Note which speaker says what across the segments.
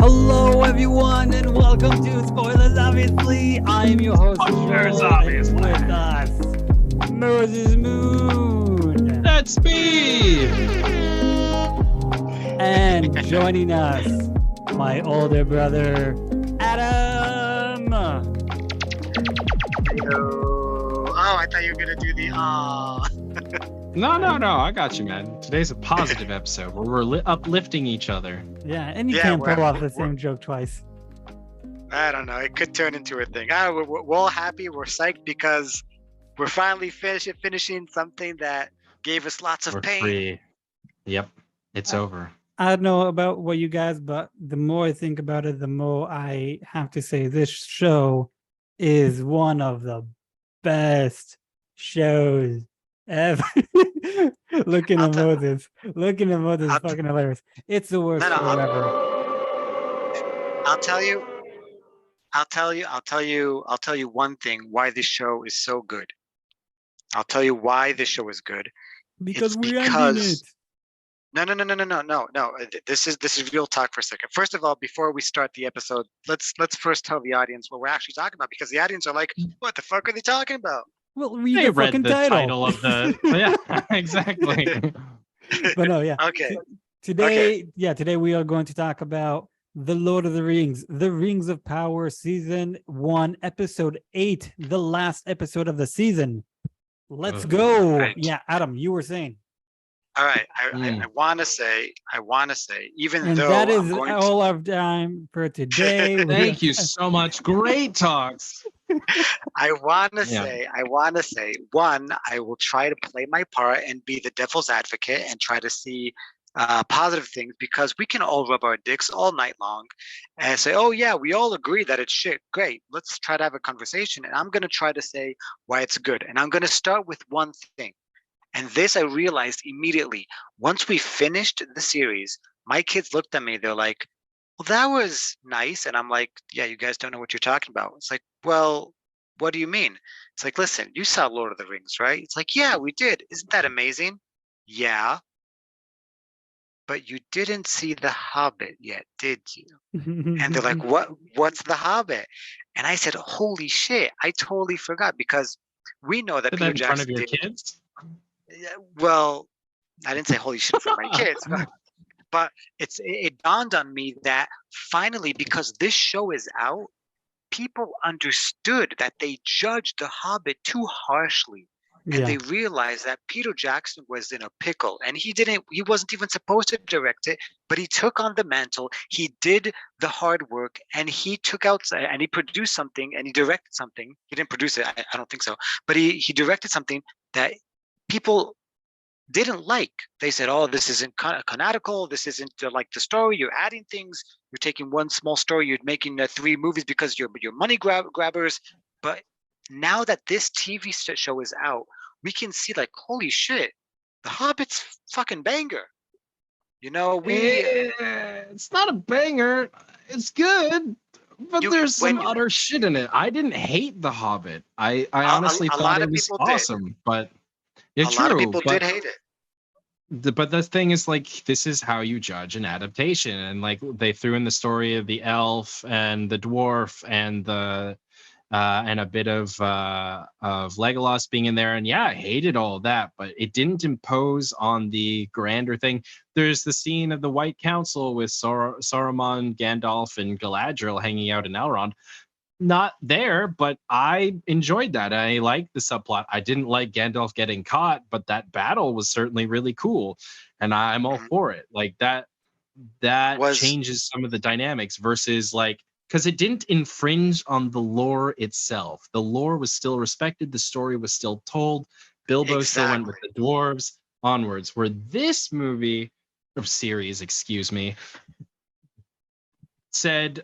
Speaker 1: Hello, everyone, and welcome to Spoilers. Obviously, I'm your host.
Speaker 2: Spoilers,
Speaker 1: Joel,
Speaker 2: obviously.
Speaker 1: and with us, Moses Moon,
Speaker 2: That's me.
Speaker 1: and joining us, my older brother, Adam.
Speaker 3: Oh, I thought you were gonna do the
Speaker 2: No, I got you, man. Today's a positive episode where we're uplifting each other.
Speaker 1: Yeah, and you
Speaker 3: Yeah,
Speaker 1: can't pull
Speaker 3: we're-
Speaker 1: off the same joke twice.
Speaker 3: I don't know. It could turn into a thing. We're all happy. We're psyched because we're finally finishing something that gave us lots of
Speaker 2: We're
Speaker 3: pain.
Speaker 2: free. Yep, it's over.
Speaker 1: I don't know about what you guys, but the more I think about it, the more I have to say this show is one of the best shows ever. Looking at Moses is fucking hilarious. It's the worst
Speaker 3: No,
Speaker 1: show ever.
Speaker 3: I'll tell you one thing why this show is so good. I'll tell you why this show is good.
Speaker 1: Because
Speaker 3: It's
Speaker 1: we're ending it.
Speaker 3: No. This is real talk for a second. First of all, before we start the episode, let's first tell the audience what we're actually talking about, because the audience are like, what the fuck are they talking about?
Speaker 1: Well, read
Speaker 2: They
Speaker 1: the
Speaker 2: read
Speaker 1: fucking
Speaker 2: the title of the. Yeah, exactly.
Speaker 1: But no, yeah.
Speaker 3: Okay.
Speaker 1: Today we are going to talk about The Lord of the Rings, The Rings of Power, Season 1, Episode 8, the last episode of the season. Let's go.
Speaker 3: Right.
Speaker 1: Yeah, Adam, you were saying.
Speaker 3: All right. I want to say, even
Speaker 1: And
Speaker 3: though
Speaker 1: that is
Speaker 3: I'm going
Speaker 1: all our time for today.
Speaker 2: Thank you so much. Great talks.
Speaker 3: I want to
Speaker 2: Yeah.
Speaker 3: say, one, I will try to play my part and be the devil's advocate and try to see positive things, because we can all rub our dicks all night long and say, oh yeah, we all agree that it's shit. Great. Let's try to have a conversation. And I'm going to try to say why it's good. And I'm going to start with one thing. And this I realized immediately. Once we finished the series, my kids looked at me. They're like, well, that was nice. And I'm like, yeah, you guys don't know what you're talking about. It's like, well, what do you mean? It's like, listen, you saw Lord of the Rings, right? It's like, yeah, we did. Isn't that amazing? Yeah. But you didn't see The Hobbit yet, did you? And they're like, what's The Hobbit? And I said, holy shit, I totally forgot, because we know that
Speaker 2: Did
Speaker 3: Peter
Speaker 2: that in front
Speaker 3: Jackson
Speaker 2: of your
Speaker 3: did.
Speaker 2: kids?
Speaker 3: Yeah, well, I didn't say holy shit for my kids, but it dawned on me that finally, because this show is out, people understood that they judged The Hobbit too harshly. And
Speaker 1: Yeah.
Speaker 3: they realized that Peter Jackson was in a pickle, and he wasn't even supposed to direct it, but he took on the mantle. He did the hard work, and he took out and he produced something, and he directed something. He didn't produce it, I don't think so, but he directed something that people didn't like. They said, oh, this isn't canonical. This isn't like the story. You're adding things. You're taking one small story. You're making 3 movies because you're money grabbers. But now that this TV show is out, we can see, like, holy shit, The Hobbit's fucking banger. You know,
Speaker 2: It's not a banger. It's good, but there's some utter shit in it. I didn't hate The Hobbit. I honestly
Speaker 3: a
Speaker 2: thought
Speaker 3: lot
Speaker 2: it
Speaker 3: of
Speaker 2: was
Speaker 3: people did.
Speaker 2: awesome, but yeah,
Speaker 3: a lot of people
Speaker 2: but,
Speaker 3: did hate it.
Speaker 2: But the thing is, like, this is how you judge an adaptation, and like they threw in the story of the elf and the dwarf and the and a bit of Legolas being in there, and yeah, I hated all of that, but it didn't impose on the grander thing. There's the scene of the White Council with Saruman, Gandalf, and Galadriel hanging out in Elrond. Not there, but I enjoyed that. I liked the subplot. I didn't like Gandalf getting caught, but that battle was certainly really cool, and I'm all for it. Like that changes some of the dynamics versus, like, because it didn't infringe on the lore itself. The lore was still respected. The story was still told. Bilbo still went with the dwarves onwards. Where this movie or series, excuse me, said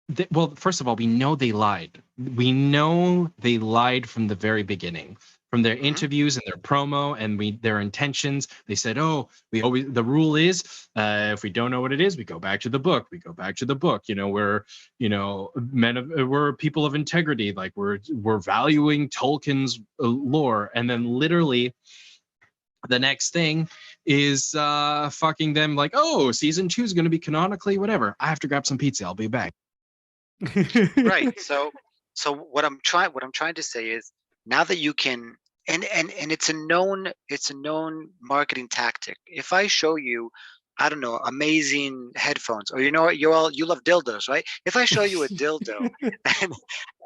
Speaker 2: that, well, first of all, we know they lied. We know they lied from the very beginning. From their interviews and their promo and their intentions, they said, "Oh, the rule is, if we don't know what it is, we go back to the book. We go back to the book. You know, we're we're people of integrity. Like we're valuing Tolkien's lore." And then literally the next thing is fucking them like, oh, season 2 is going to be canonically whatever. I have to grab some pizza. I'll be back.
Speaker 3: Right. So what I'm trying to say is, now that you can, and it's a known marketing tactic. If I show you, I don't know, amazing headphones, or you know what, you love dildos, right? If I show you a dildo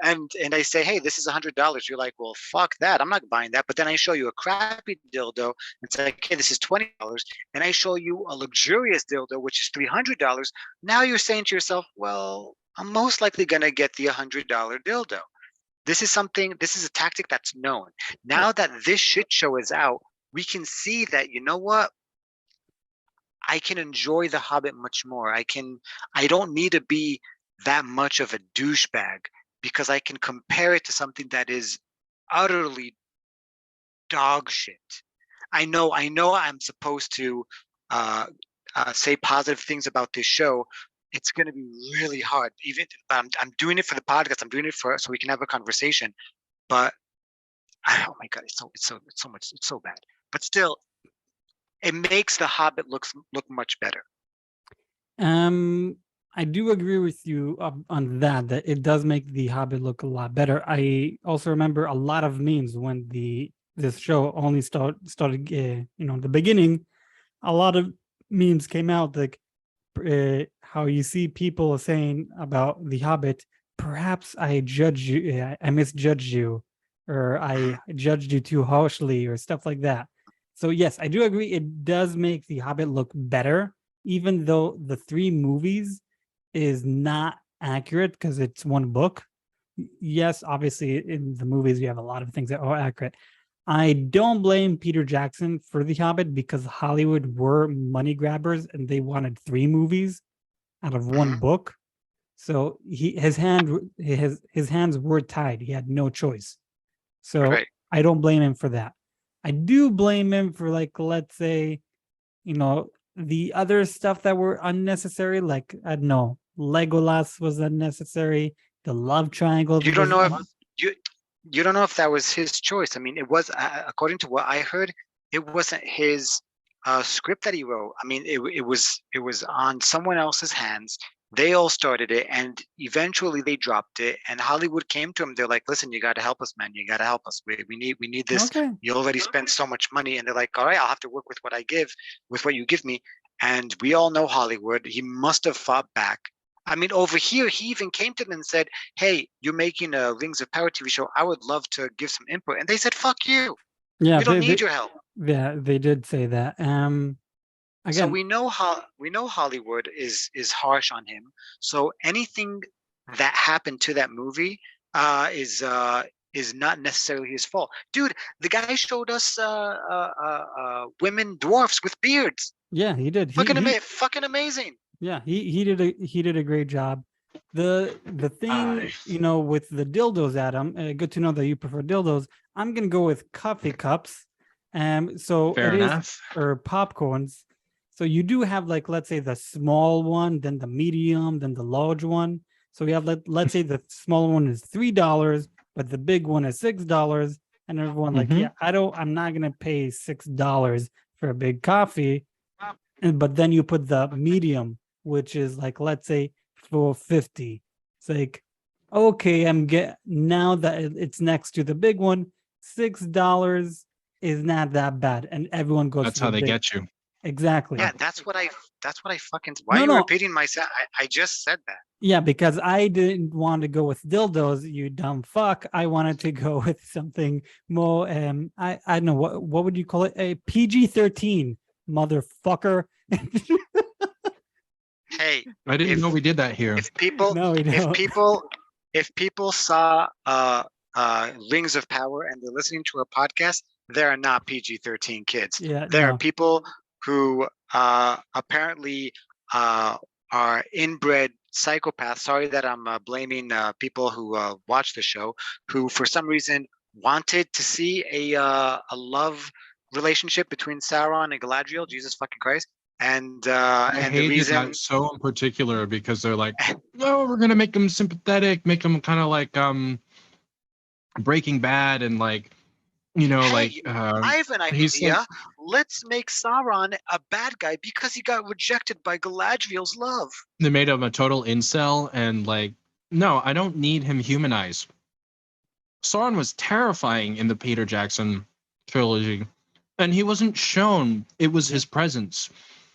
Speaker 3: and I say, hey, this is $100, you're like, well, fuck that, I'm not buying that. But then I show you a crappy dildo and say, okay, this is $20, and I show you a luxurious dildo which is $300. Now you're saying to yourself, well, I'm most likely gonna get the $100 dildo. This is a tactic that's known. Now that this shit show is out, we can see that, you know what? I can enjoy The Hobbit much more. I don't need to be that much of a douchebag, because I can compare it to something that is utterly dog shit. I know I'm supposed to say positive things about this show. It's going to be really hard. I'm doing it for the podcast. I'm doing it so we can have a conversation. But oh my god, it's so bad. But still, it makes The Hobbit look much better.
Speaker 1: I do agree with you on that it does make The Hobbit look a lot better. I also remember a lot of memes when this show only started, the beginning. A lot of memes came out, like how you see people saying about The Hobbit, perhaps I judge you, I misjudged you, or I judged you too harshly, or stuff like that. So yes, I do agree. It does make The Hobbit look better, even though the 3 movies is not accurate because it's one book. Yes, obviously in the movies you have a lot of things that are accurate. I don't blame Peter Jackson for The Hobbit, because Hollywood were money grabbers and they wanted 3 movies out of one book. So his hands were tied. He had no choice. So right. I don't blame him for that. I do blame him for, like, let's say, the other stuff that were unnecessary. Like, I don't know, Legolas was unnecessary. The love triangle.
Speaker 3: You don't know if you don't know if that was his choice. I mean, it was, according to what I heard, it wasn't his script that he wrote. I mean, it was on someone else's hands. They all started it, and eventually they dropped it. And Hollywood came to him. They're like, "Listen, you got to help us, man. You got to help us. We need this. Okay. You already spent so much money." And they're like, "All right, I'll have to work with what you give me." And we all know Hollywood. He must have fought back. I mean, over here, he even came to them and said, "Hey, you're making a Rings of Power TV show. I would love to give some input." And they said, "Fuck you. Yeah, we don't need your help."
Speaker 1: Yeah, they did say that.
Speaker 3: Again, so we know Hollywood is harsh on him. So anything that happened to that movie is not necessarily his fault. Dude, the guy showed us women dwarfs with beards.
Speaker 1: Yeah, he did.
Speaker 3: Fucking amazing.
Speaker 1: Yeah, he did a great job. The thing, with the dildos, Adam, good to know that you prefer dildos. I'm gonna go with coffee cups. So
Speaker 2: fair enough.
Speaker 1: Or popcorns. So you do have, like, let's say the small one, then the medium, then the large one. So we have, let's say the small one is $3, but the big one is $6, and everyone like, yeah, I'm not gonna pay $6 for a big coffee. But then you put the medium, which is like, let's say $4.50. It's like, okay, now that it's next to the big one, $6 is not that bad, and everyone goes.
Speaker 2: That's how they get you.
Speaker 1: Exactly.
Speaker 3: Yeah, that's what I fucking. Why are you repeating myself? I just said that.
Speaker 1: Yeah, because I didn't want to go with dildos, you dumb fuck. I wanted to go with something more. I don't know what would you call it? A PG-13, motherfucker.
Speaker 3: Hey,
Speaker 2: I didn't know we did that here.
Speaker 3: If people saw Rings of Power and they're listening to our podcast, they are not PG-13 kids.
Speaker 1: Yeah,
Speaker 3: there are people who apparently are inbred psychopaths. Sorry that I'm blaming people who watch the show, who for some reason wanted to see a love relationship between Sauron and Galadriel. Jesus fucking Christ. And the reason
Speaker 2: that so in particular, because they're like, no, we're gonna make them sympathetic, make them kind of like Breaking Bad, and like you know,
Speaker 3: Hey,
Speaker 2: like
Speaker 3: I have an
Speaker 2: he's like
Speaker 3: idea. Let's make Sauron a bad guy because he got rejected by Galadriel's love.
Speaker 2: they made him a total incel, and like, no, I don't need him humanized. Sauron was terrifying in the Peter Jackson trilogy, and he wasn't shown. It was his presence.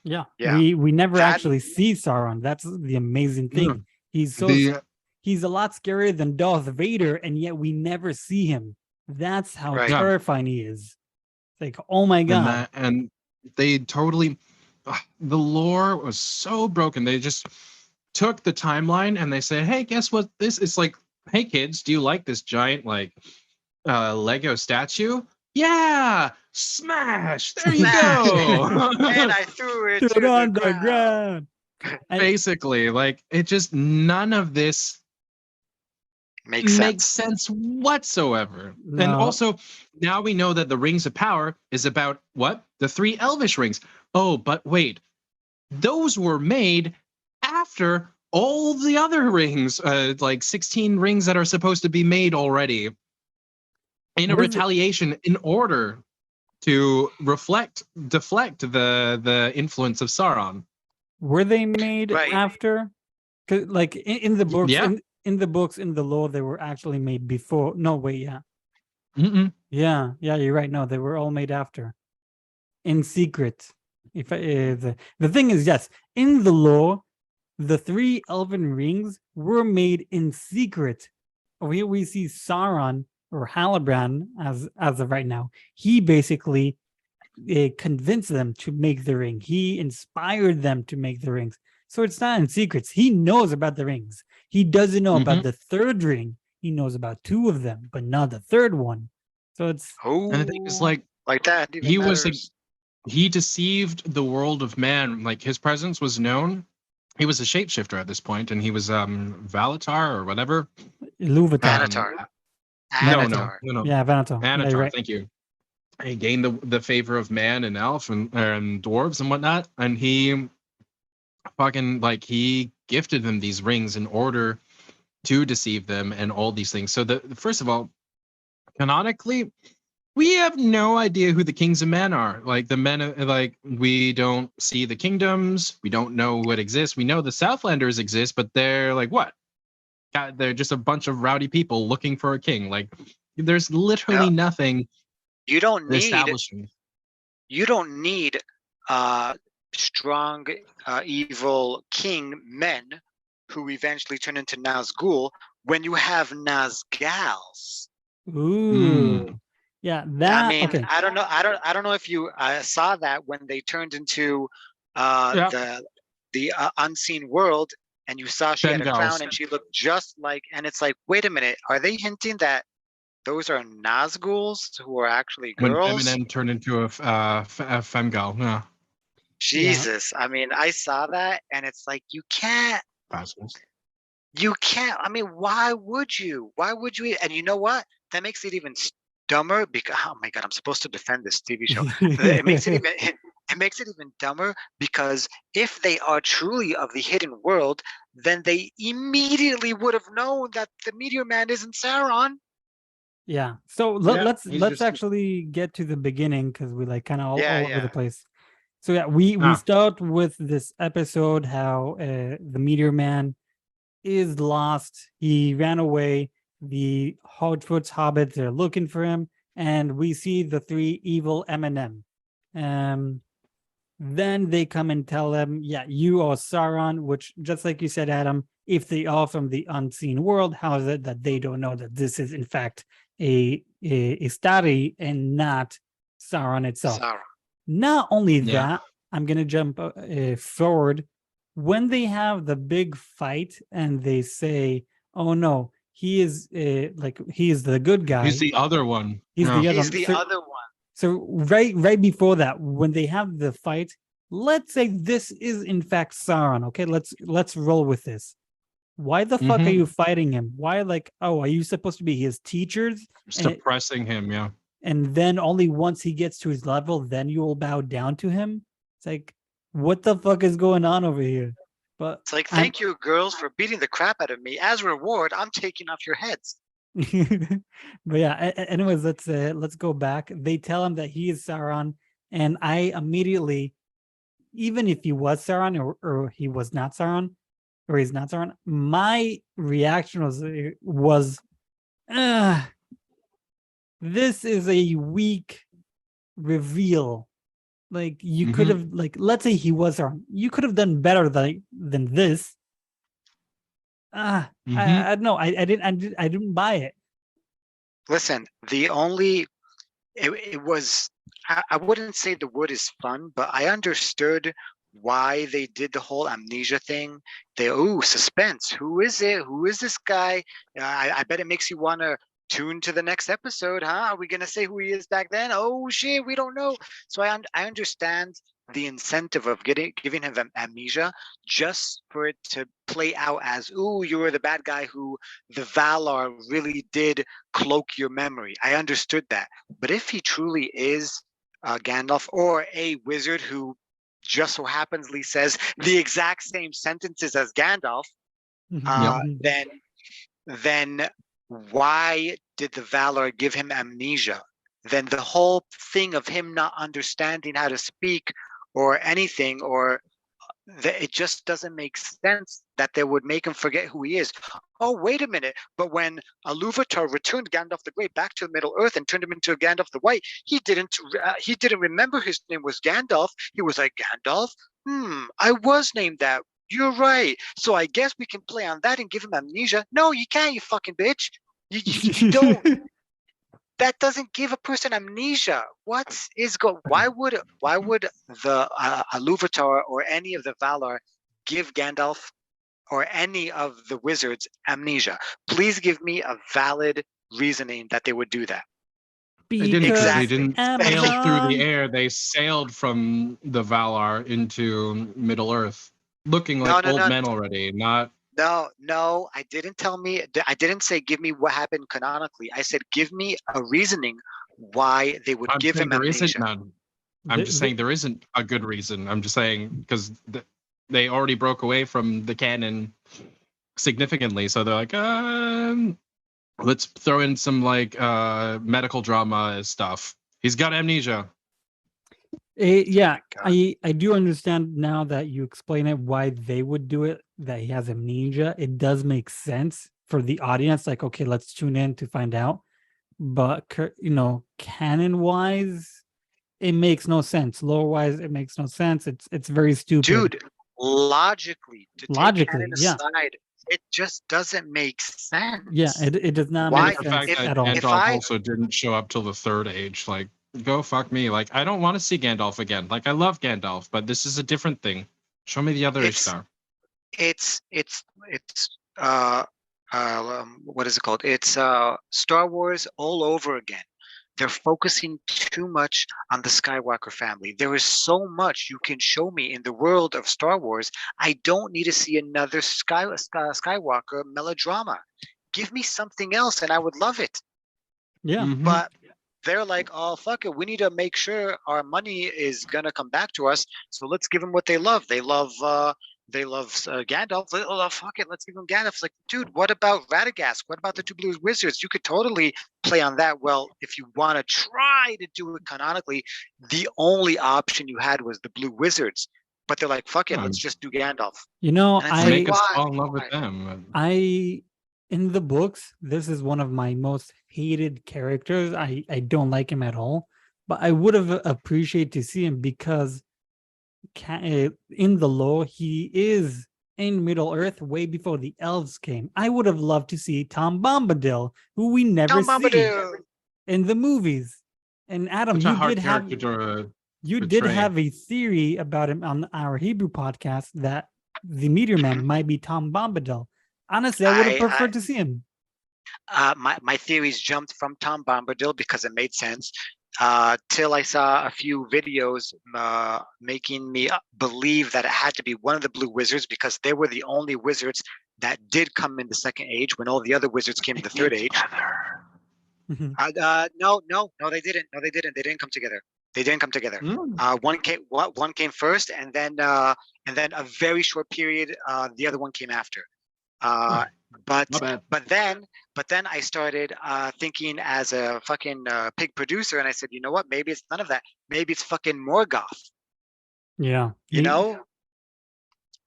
Speaker 1: Yeah.
Speaker 3: Yeah.
Speaker 1: We never
Speaker 3: That-
Speaker 1: actually see Sauron. That's the amazing thing.
Speaker 2: Yeah.
Speaker 1: He's so
Speaker 2: The
Speaker 1: he's a lot scarier than Darth Vader, and yet we never see him. That's how
Speaker 3: Right.
Speaker 2: Yeah.
Speaker 1: terrifying he is. Like, oh my god.
Speaker 2: and they totally the lore was so broken. They just took the timeline and they said, "Hey, guess what? This is like, hey kids, do you like this giant like Lego statue? Yeah, smash! There you go."
Speaker 3: And I threw it
Speaker 1: Threw
Speaker 3: to
Speaker 1: it
Speaker 3: the
Speaker 1: on the
Speaker 3: ground.
Speaker 1: ground. And-
Speaker 2: Basically, like it just none of this
Speaker 3: Makes
Speaker 2: makes
Speaker 3: sense.
Speaker 2: sense whatsoever. And
Speaker 1: No.
Speaker 2: also, now we know that the Rings of Power is about what? The 3 Elvish rings. Oh, but wait, those were made after all the other rings, like 16 rings that are supposed to be made already, in a
Speaker 1: What is it-
Speaker 2: retaliation in order to deflect the influence of Sauron.
Speaker 1: Were they made
Speaker 3: Right.
Speaker 1: after? 'Cause, like in the books,
Speaker 2: Yeah.
Speaker 1: in the books, in the lore, they were actually made before. No, wait, yeah.
Speaker 2: Mm-mm.
Speaker 1: Yeah, you're right. No, they were all made after, in secret. If the thing is, yes, in the lore, the 3 elven rings were made in secret. We see Sauron or Halbrand as of right now. He basically convinced them to make the ring. He inspired them to make the rings. So it's not in secrets. He knows about the rings. He doesn't know about the 3rd ring. He knows about 2 of them, but not the 3rd one. So it's
Speaker 3: Oh,
Speaker 2: And the thing is, like,
Speaker 3: that. Even
Speaker 2: he was like,
Speaker 3: matters.
Speaker 2: he deceived the world of man. Like his presence was known. He was a shapeshifter at this point, and he was Valatar or whatever.
Speaker 1: Iluvatar.
Speaker 3: Anatar.
Speaker 2: No,
Speaker 3: Anatar.
Speaker 2: no.
Speaker 1: Yeah, Venator. Yeah,
Speaker 2: Anatar,
Speaker 1: you're right.
Speaker 2: thank you. He gained the favor of man and elf and dwarves and whatnot, and he fucking like he gifted them these rings in order to deceive them and all these things. So the first of all, canonically, we have no idea who the kings of men are. Like the men, like we don't see the kingdoms. We don't know what exists. We know the Southlanders exist, but they're like what? They're just a bunch of rowdy people looking for a king. Like there's literally nothing
Speaker 3: You don't need
Speaker 2: establishing.
Speaker 3: strong, evil king men who eventually turn into Nazgul when you have Nazgals.
Speaker 1: Ooh. Yeah, that
Speaker 3: I mean,
Speaker 1: okay.
Speaker 3: I don't know if you saw that when they turned into the unseen world, and you saw she had a
Speaker 2: Fengals.
Speaker 3: crown and she looked just like. And it's like, wait a minute, are they hinting that those are Nazguls who are actually
Speaker 2: When
Speaker 3: girls?
Speaker 2: Eminem turned into a femgal. Yeah.
Speaker 3: Jesus, I mean, I saw that, and it's like you can't. I mean, why would you? Why would you? And you know what? That makes it even dumber because, oh my God, I'm supposed to defend this TV show. It makes it even dumber because if they are truly of the hidden world, then they immediately would have known that the Meteor Man isn't Sauron.
Speaker 1: Yeah. So
Speaker 2: Yeah,
Speaker 1: let's
Speaker 2: he's just-
Speaker 1: actually get to the beginning because we like kind of all over
Speaker 3: Yeah.
Speaker 1: the place. So yeah, we start with this episode how the Meteor Man is lost. He ran away. The Hogwarts hobbits are looking for him, and we see the 3 evil Eminem. Then they come and tell him, yeah, you are Sauron, which, just like you said, Adam, if they are from the unseen world, how is it that they don't know that this is, in fact, a Istari and not Sauron itself?
Speaker 3: Sauron.
Speaker 1: Not only
Speaker 2: Yeah.
Speaker 1: that, I'm going to jump forward. When they have the big fight and they say, oh no, he is he is the good guy.
Speaker 2: He's the other one.
Speaker 1: He's the other
Speaker 3: He's
Speaker 1: one.
Speaker 3: the
Speaker 1: So-
Speaker 3: other one.
Speaker 1: So right before that, when they have the fight, let's say this is in fact Sauron. Okay, let's roll with this. Why the fuck are
Speaker 2: Mhm.
Speaker 1: you fighting him? Why are you supposed to be his teachers?
Speaker 2: Suppressing him, yeah.
Speaker 1: And then only once he gets to his level, then you will bow down to him? It's like, what the fuck is going on over here? But
Speaker 3: It's like,
Speaker 1: I'm-
Speaker 3: thank you, girls, for beating the crap out of me. As a reward, I'm taking off your heads.
Speaker 1: But yeah, anyways, let's go back. They tell him that he is Sauron, and I immediately, even if he was Sauron or he was not Sauron, or he's not Sauron, my reaction was this is a weak reveal. Like you could have, like, let's say he was Sauron, you could have done better than this. I don't know. I didn't buy it.
Speaker 3: Listen, it was, I wouldn't say the word is fun, but I understood why they did the whole amnesia thing. Suspense. Who is it? Who is this guy? I bet it makes you want to tune to the next episode, huh? Are we gonna say who he is back then? Oh shit, we don't know. So I understand the incentive of giving him amnesia, just for it to play out as, ooh, you were the bad guy who the Valar really did cloak your memory. I understood that. But if he truly is Gandalf, or a wizard who just so happensly says the exact same sentences as Gandalf, then why did the Valar give him amnesia? Then the whole thing of him not understanding how to speak or anything, or it just doesn't make sense that they would make him forget who he is. Oh, wait a minute. But when Ilúvatar returned Gandalf the Great back to Middle Earth and turned him into Gandalf the White, he didn't remember his name was Gandalf. He was like, Gandalf? I was named that. You're right. So I guess we can play on that and give him amnesia. No, you can't, you fucking bitch. You don't. That doesn't give a person amnesia. Why would the Ilúvatar or any of the Valar give Gandalf or any of the wizards amnesia? Please give me a valid reasoning that they would do that.
Speaker 2: They didn't.
Speaker 3: Exactly.
Speaker 2: They didn't sail through the air. They sailed from the Valar into Middle Earth, looking like old men already. Not.
Speaker 3: No, I didn't say give me what happened canonically. I said give me a reasoning why they would give him amnesia.
Speaker 2: There isn't none. I'm just saying there isn't a good reason. I'm just saying because they already broke away from the canon significantly, so they're like, let's throw in some like medical drama stuff. He's got amnesia.
Speaker 1: Yeah, I do understand now that you explain it why they would do it, that he has amnesia. It does make sense for the audience. Like, okay, let's tune in to find out. But canon wise, it makes no sense. Lore wise, it makes no sense. It's very stupid.
Speaker 3: Dude, logically, take canon aside, it just doesn't make sense.
Speaker 1: Yeah, it does not make sense at all.
Speaker 2: Gandalf also didn't show up till the Third Age. Like, go fuck me. Like, I don't want to see Gandalf again. Like, I love Gandalf, but this is a different thing. Show me the other Ishtar.
Speaker 3: It's what is it called? It's Star Wars all over again. They're focusing too much on the Skywalker family. There is so much you can show me in the world of Star Wars. I don't need to see another Skywalker melodrama. Give me something else and I would love it.
Speaker 1: Yeah.
Speaker 3: But they're like, oh, fuck it. We need to make sure our money is going to come back to us. So let's give them what they love. They love Gandalf. Oh, fuck it. Let's give them Gandalf. It's like, dude, what about Radagast? What about the two Blue Wizards? You could totally play on that. Well, if you want to try to do it canonically, the only option you had was the Blue Wizards. But they're like, fuck it. Let's just do Gandalf.
Speaker 1: I
Speaker 2: make us fall in love with them.
Speaker 1: In the books, this is one of my most hated characters. I don't like him at all, but I would have appreciated to see him because in the lore, he is in Middle Earth way before the elves came. I would have loved to see Tom Bombadil, who we never see in the movies. And Adam, you did have a theory about him on our Hebrew podcast that the Meteor Man might be Tom Bombadil. Honestly, I would have preferred to see him.
Speaker 3: My theories jumped from Tom Bombadil because it made sense. Till I saw a few videos making me believe that it had to be one of the Blue Wizards because they were the only wizards that did come in the Second Age when all the other wizards came in the Third Age. No, they didn't. No, they didn't. They didn't come together. They didn't come together. One came first, and then a very short period, the other one came after. But
Speaker 2: My bad.
Speaker 3: but then I started thinking as a fucking pig producer, and I said, you know what? Maybe it's none of that. Maybe it's fucking Morgoth.
Speaker 1: Yeah.
Speaker 3: You know?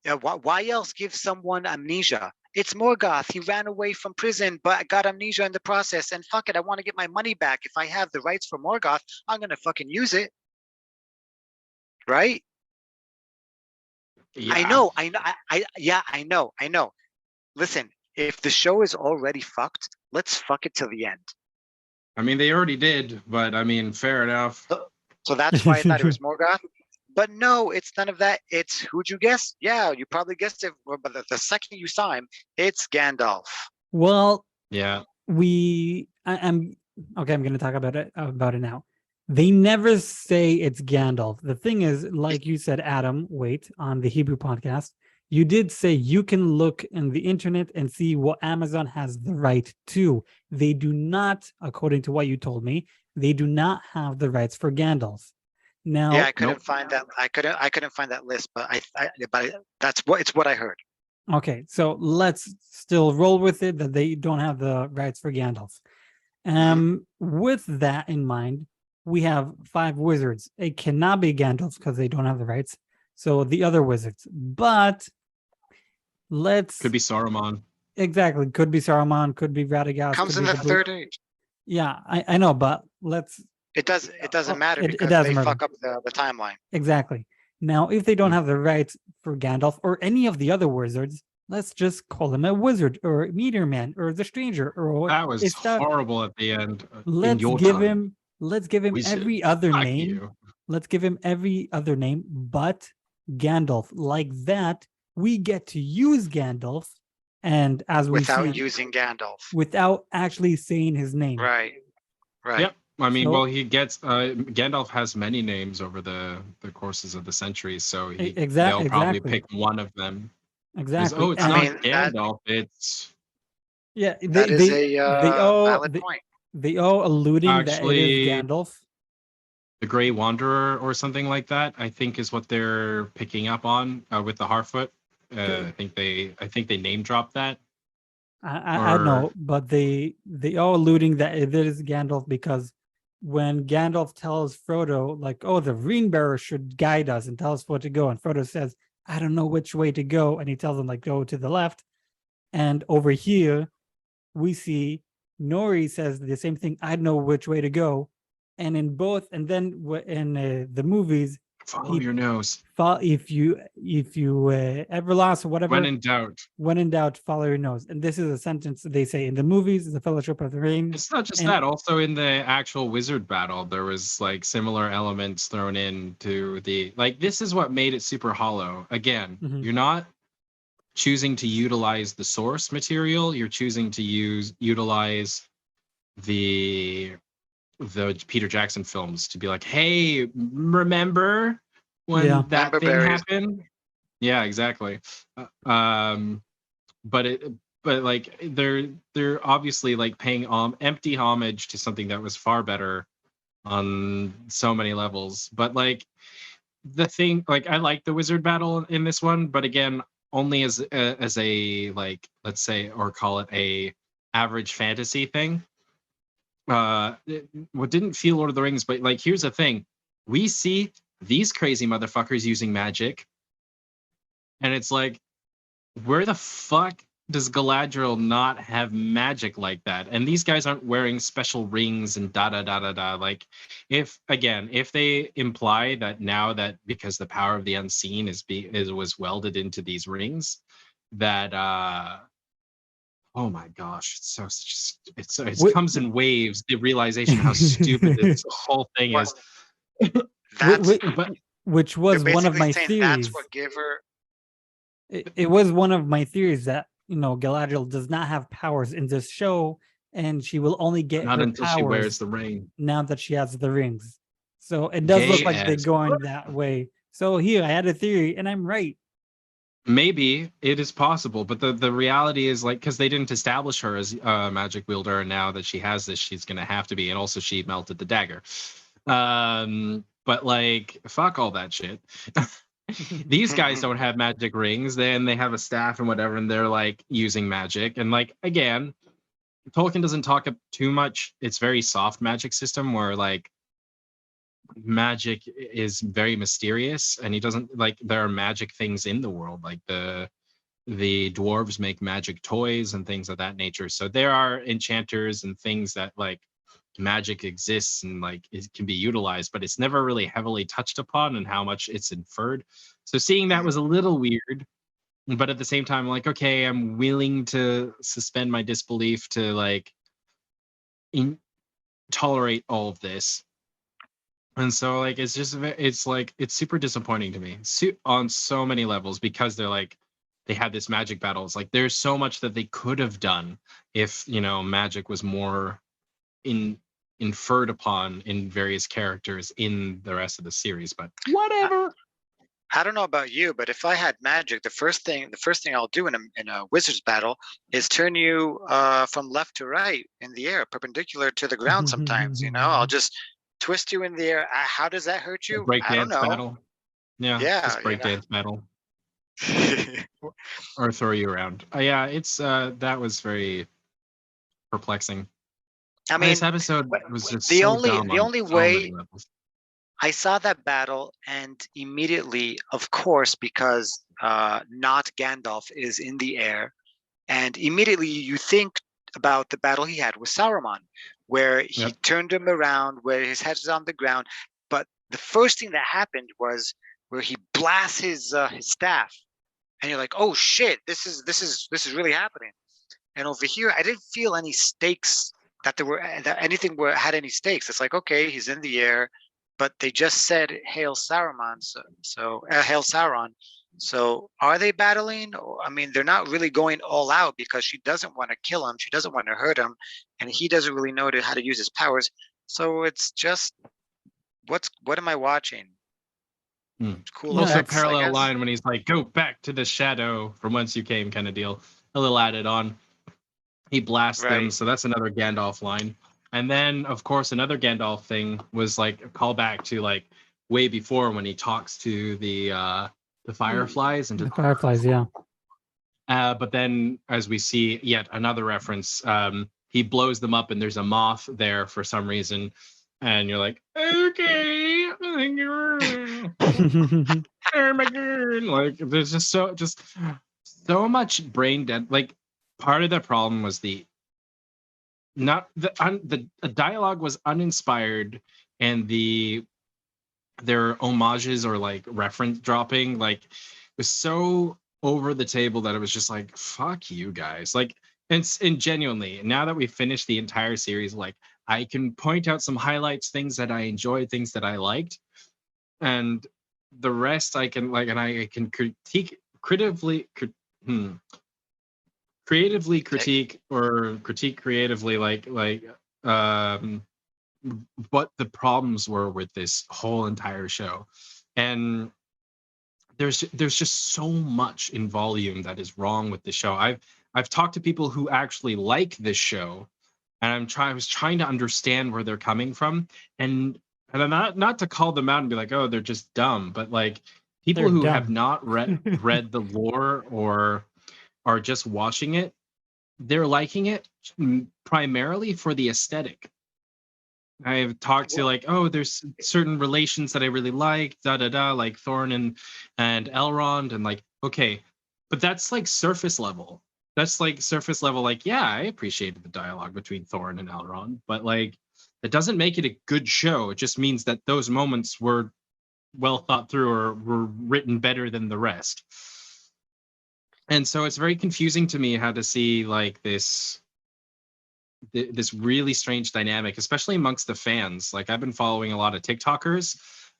Speaker 3: Yeah, why else give someone amnesia? It's Morgoth. He ran away from prison, but got amnesia in the process. And fuck it, I want to get my money back. If I have the rights for Morgoth, I'm gonna fucking use it. Right?
Speaker 2: Yeah.
Speaker 3: I know. I know. Listen, if the show is already fucked, let's fuck it till the end.
Speaker 2: I mean, they already did, but I mean, fair enough.
Speaker 3: So that's why I thought it was Morgoth. But no, it's none of that. It's who'd you guess? Yeah, you probably guessed it. But the second you saw him, it's Gandalf.
Speaker 1: Well,
Speaker 2: Yeah.
Speaker 1: I'm okay. I'm going to talk about it now. They never say it's Gandalf. The thing is, like you said, Adam, wait, on the Hebrew podcast, you did say you can look in the internet and see what Amazon has the right to. They do not, according to what you told me, they do not have the rights for Gandalf. Now,
Speaker 3: Yeah, I couldn't find that. I couldn't find that list, but that's what I heard.
Speaker 1: okay, so let's still roll with it that they don't have the rights for Gandalf. With that in mind, we have 5 wizards. It cannot be Gandalf because they don't have the rights. So the other wizards, but let's
Speaker 2: Could be Saruman.
Speaker 1: exactly could be Saruman, could be Radagast.
Speaker 3: Comes
Speaker 1: could
Speaker 3: in
Speaker 1: be
Speaker 3: the third age.
Speaker 1: Yeah, I know, but let's
Speaker 3: It doesn't matter
Speaker 1: it
Speaker 3: because
Speaker 1: doesn't
Speaker 3: they
Speaker 1: matter.
Speaker 3: fuck up the timeline.
Speaker 1: Exactly. Now, if they don't have the rights for Gandalf or any of the other wizards, let's just call him a wizard or Meteor Man or the Stranger or
Speaker 2: That was
Speaker 1: Istari.
Speaker 2: horrible at the end.
Speaker 1: Let's give him
Speaker 2: Wizard.
Speaker 1: every other
Speaker 2: Fuck
Speaker 1: name.
Speaker 2: you.
Speaker 1: Let's give him every other name but Gandalf. Like that, we get to use Gandalf, and as we
Speaker 3: Without
Speaker 1: see,
Speaker 3: using Gandalf.
Speaker 1: without actually saying his name.
Speaker 3: Right.
Speaker 2: Yep. I mean,
Speaker 1: So-
Speaker 2: well, he gets Gandalf has many names over the courses of the centuries, so they'll probably
Speaker 1: exactly.
Speaker 2: pick one of them.
Speaker 1: Exactly.
Speaker 2: Oh, it's
Speaker 1: And-
Speaker 2: not
Speaker 3: I mean,
Speaker 2: Gandalf. It's
Speaker 1: yeah,
Speaker 3: That is a valid
Speaker 1: they,
Speaker 3: point.
Speaker 1: they all alluding that it
Speaker 2: Actually-
Speaker 1: is Gandalf.
Speaker 2: the Grey Wanderer or something like that. I think is what they're picking up on with the Harfoot. I think they name dropped that.
Speaker 1: I know, but they are alluding that it is Gandalf because when Gandalf tells Frodo, like, oh, the ring bearer should guide us and tell us where to go, and Frodo says, I don't know which way to go, and he tells him, like, go to the left. And over here, we see Nori says the same thing, I know which way to go. And in both, and then in the movies,
Speaker 2: Follow your nose.
Speaker 1: if you ever lost or whatever,
Speaker 2: When in doubt,
Speaker 1: follow your nose. And this is a sentence that they say in the movies, the Fellowship of the Ring.
Speaker 2: it's not just
Speaker 1: And-
Speaker 2: that. Also, in the actual wizard battle, there was like similar elements thrown into the like. This is what made it super hollow. Again,
Speaker 1: Mhm.
Speaker 2: you're not choosing to utilize the source material. You're choosing to utilize the Peter Jackson films to be like, hey, remember when
Speaker 1: Yeah.
Speaker 2: that
Speaker 3: Member
Speaker 2: thing
Speaker 3: berries.
Speaker 2: happened? Yeah, exactly. But like they're obviously like paying empty homage to something that was far better on so many levels. But like the thing, like I like the wizard battle in this one, but again, only as a like, let's say, or call it a average fantasy thing. What didn't feel Lord of the Rings, but like here's the thing, we see these crazy motherfuckers using magic, and it's like, where the fuck does Galadriel not have magic like that? And these guys aren't wearing special rings and da da da da da. Like, if they imply that now that because the power of the unseen was welded into these rings, that oh my gosh, it comes in waves. The realization how stupid this whole thing is.
Speaker 3: That's
Speaker 1: Which was
Speaker 3: they're
Speaker 1: one of
Speaker 3: basically
Speaker 1: my
Speaker 3: saying
Speaker 1: theories.
Speaker 3: That's what gave her.
Speaker 1: It was one of my theories that Galadriel does not have powers in this show, and she will only get
Speaker 2: Not
Speaker 1: her
Speaker 2: until
Speaker 1: powers
Speaker 2: she wears the ring.
Speaker 1: now that she has the rings. So it does look
Speaker 2: Gay
Speaker 1: like they're
Speaker 2: as
Speaker 1: going that way. So here I had a theory, and I'm right.
Speaker 2: Maybe it is possible, but the reality is like, because they didn't establish her as a magic wielder, and now that she has this, she's gonna have to be. And also, she melted the dagger. But like, fuck all that shit. These guys don't have magic rings. Then they have a staff and whatever, and they're like using magic. And like again, Tolkien doesn't talk up too much. It's very soft magic system where like magic is very mysterious, and he doesn't like there are magic things in the world, like the dwarves make magic toys and things of that nature. So there are enchanters and things that like magic exists and like it can be utilized, but it's never really heavily touched upon and how much it's inferred. So seeing that was a little weird, but at the same time, like, okay, I'm willing to suspend my disbelief to like tolerate all of this. And so like it's just it's like it's super disappointing to me on so many levels, because they're like they had this magic battle. It's like there's so much that they could have done if, you know, magic was more inferred upon in various characters in the rest of the series, but whatever.
Speaker 3: I don't know about you, but if I had magic, the first thing I'll do in a wizard's battle is turn you from left to right in the air, perpendicular to the ground. Sometimes, you know, I'll just twist you in the air. How does that hurt you? I don't
Speaker 2: Breakdance
Speaker 3: know.
Speaker 2: battle. Yeah, just breakdance battle. Or throw you around. Yeah, it's that was very perplexing.
Speaker 3: I mean,
Speaker 2: this episode was just
Speaker 3: the
Speaker 2: so
Speaker 3: only
Speaker 2: dumb
Speaker 3: the
Speaker 2: on
Speaker 3: only
Speaker 2: so
Speaker 3: way
Speaker 2: many levels.
Speaker 3: I saw that battle, and immediately, of course, because not Gandalf is in the air, and immediately you think about the battle he had with Saruman, where he turned him around, where his head is on the ground. But the first thing that happened was where he blasts his staff, and you're like, "Oh shit! This is really happening." And over here, I didn't feel any stakes that anything had any stakes. It's like, okay, he's in the air, but they just said "Hail Saruman," so "Hail Sauron." So are they battling? I mean, they're not really going all out because she doesn't want to kill him. She doesn't want to hurt him, and he doesn't really know how to use his powers. So it's just what am I watching? Cool.
Speaker 2: Also,
Speaker 3: effects,
Speaker 2: parallel line when he's like, "Go back to the shadow from whence you came," kind of deal. A little added on. He blasts them, so that's another Gandalf line. And then, of course, another Gandalf thing was like a callback to like way before when he talks to the fireflies and to
Speaker 1: The fireflies, yeah.
Speaker 2: but then, as we see yet another reference, he blows them up, and there's a moth there for some reason, and you're like, okay, like there's just so much brain dead. Like part of the problem was the dialogue was uninspired, and their homages or like reference dropping like was so over the table that it was just like, fuck you guys. Like, and genuinely, now that we've finished the entire series, like I can point out some highlights, things that I enjoyed, things that I liked, and the rest I can like, and I can critique creatively critique creatively like what the problems were with this whole entire show. And there's just so much in volume that is wrong with the show. I've talked to people who actually like this show, and I was trying to understand where they're coming from, and I'm not to call them out and be like, oh, they're just dumb, but like people who have not read the lore or are just watching it, they're liking it primarily for the aesthetic. I've talked to like, oh, there's certain relations that I really like, like Thorin and Elrond, and like, okay, but that's like surface level. That's like surface level. Like, yeah, I appreciated the dialogue between Thorin and Elrond, but like, it doesn't make it a good show. It just means that those moments were well thought through or were written better than the rest. And so it's very confusing to me how to see like this really strange dynamic, especially amongst the fans. Like I've been following a lot of TikTokers,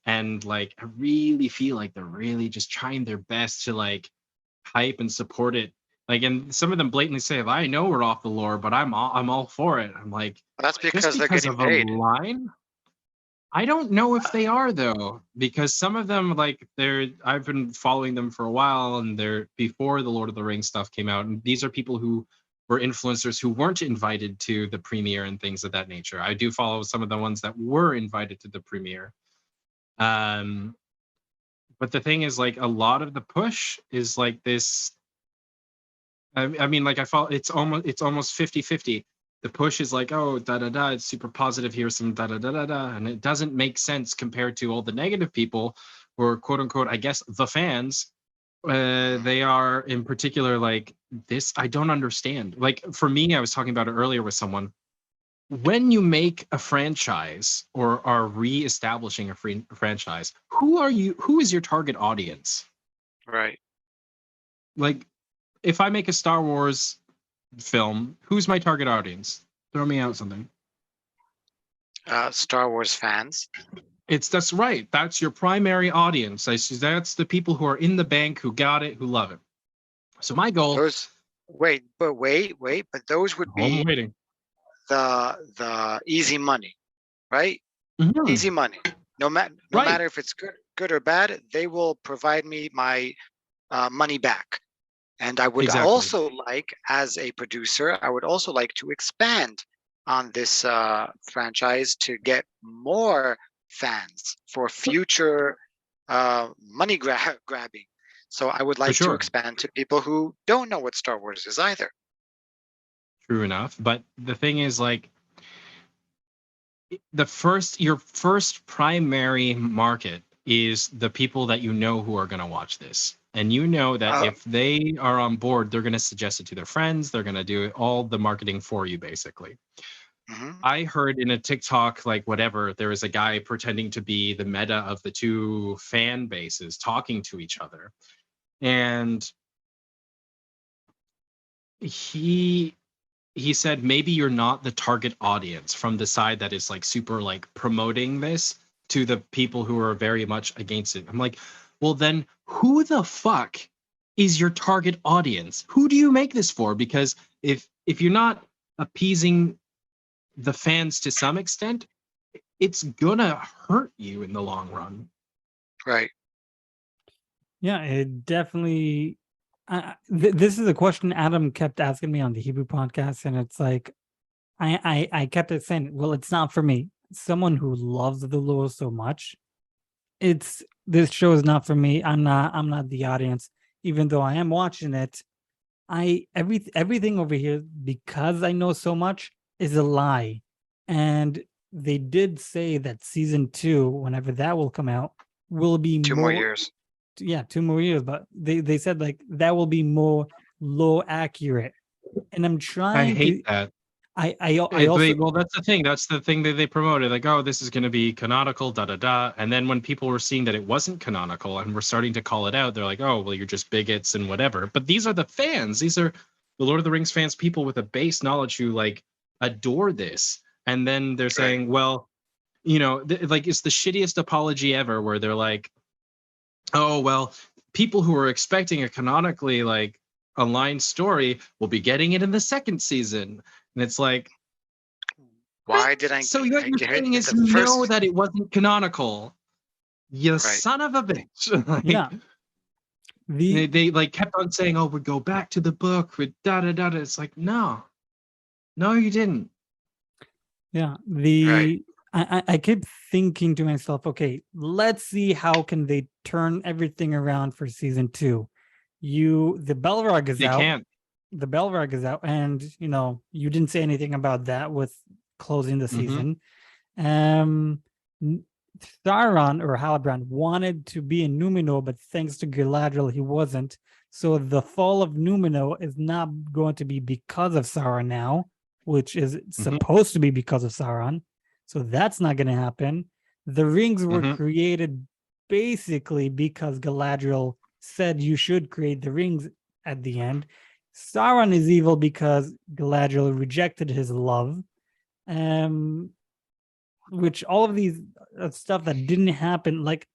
Speaker 2: and like I really feel like they're really just trying their best to like hype and support it. Like, and some of them blatantly say, I know we're off the lore, but I'm all for it. I'm like,
Speaker 3: that's because they're getting paid.
Speaker 2: Line? I don't know if they are though, because some of them like I've been following them for a while, and they're before the Lord of the Rings stuff came out, and these are people who were influencers who weren't invited to the premiere and things of that nature. I do follow some of the ones that were invited to the premiere. But the thing is, like, a lot of the push is like this. I mean, like, I felt it's almost 50-50. The push is like, oh, da da da, it's super positive. Here's some da da da da da, and it doesn't make sense compared to all the negative people, or quote unquote, I guess, the fans. They are in particular like this. I don't understand. Like for me, I was talking about it earlier with someone. When you make a franchise or are re-establishing a franchise, who are you? Who is your target audience?
Speaker 3: Right.
Speaker 2: Like, if I make a Star Wars film, who's my target audience? Throw me out something.
Speaker 3: Star Wars fans.
Speaker 2: That's right. That's your primary audience. That's the people who are in the bank, who got it, who love it. So my goal.
Speaker 3: Wait. But those would
Speaker 2: I'm
Speaker 3: be
Speaker 2: waiting.
Speaker 3: the easy money, right?
Speaker 2: Mhm.
Speaker 3: Easy money. No matter if it's good or bad, they will provide me my money back. And I would also like, as a producer, I would also like to expand on this franchise to get more fans for future money grabbing. So I would like to expand to people who don't know what Star Wars is either.
Speaker 2: True enough. But the thing is, like, your first primary market is the people that you know who are going to watch this. And you know that if they are on board, they're going to suggest it to their friends. They're going to do all the marketing for you, basically.
Speaker 3: Mm-hmm.
Speaker 2: I heard in a TikTok, like whatever, there was a guy pretending to be the meta of the two fan bases talking to each other. And he said, maybe you're not the target audience from the side that is like super like promoting this to the people who are very much against it. I'm like, well, then who the fuck is your target audience? Who do you make this for? Because if you're not appeasing the fans to some extent, it's gonna hurt you in the long run.
Speaker 3: Right.
Speaker 1: Yeah, it definitely. This is a question Adam kept asking me on the Hebrew podcast, and it's like, I kept saying, well, it's not for me. Someone who loves the Lord so much, this show is not for me. I'm not the audience, even though I am watching it. Everything over here, because I know so much, is a lie. And they did say that season 2, whenever that will come out, will be
Speaker 3: 2 more years.
Speaker 1: Yeah, 2 more years, but they said like that will be more low accurate. And I'm trying
Speaker 2: I hate that.
Speaker 1: I also,
Speaker 2: well, that's the thing. That's the thing that they promoted. Like, oh, this is going to be canonical, da da da. And then when people were seeing that it wasn't canonical and were starting to call it out, they're like, oh, well, you're just bigots and whatever. But these are the fans. These are the Lord of the Rings fans, people with a base knowledge who like adore this. And then they're saying, well, you know, like it's the shittiest apology ever, where they're like, oh, well, people who are expecting a canonically like aligned story will be getting it in the second season. And it's like,
Speaker 3: why did I?
Speaker 2: So what you're saying is know that it wasn't canonical. You son of a bitch. Like,
Speaker 1: yeah.
Speaker 2: They like kept on saying, "Oh, we go back to the book with da da da." It's like, no, you didn't.
Speaker 1: Yeah, I keep thinking to myself, okay, let's see how can they turn everything around for season 2. The Balrog is out.
Speaker 2: Can't.
Speaker 1: The Balrog is out, and you know, you didn't say anything about that with closing the season. Sauron or Halbrand wanted to be in Numenor, but thanks to Galadriel, he wasn't. So the fall of Numenor is not going to be because of Sauron now, which is supposed to be because of Sauron. So that's not going to happen. The rings were created basically because Galadriel said you should create the rings at the end. Sauron is evil because Galadriel rejected his love. Which all of these stuff that didn't happen, like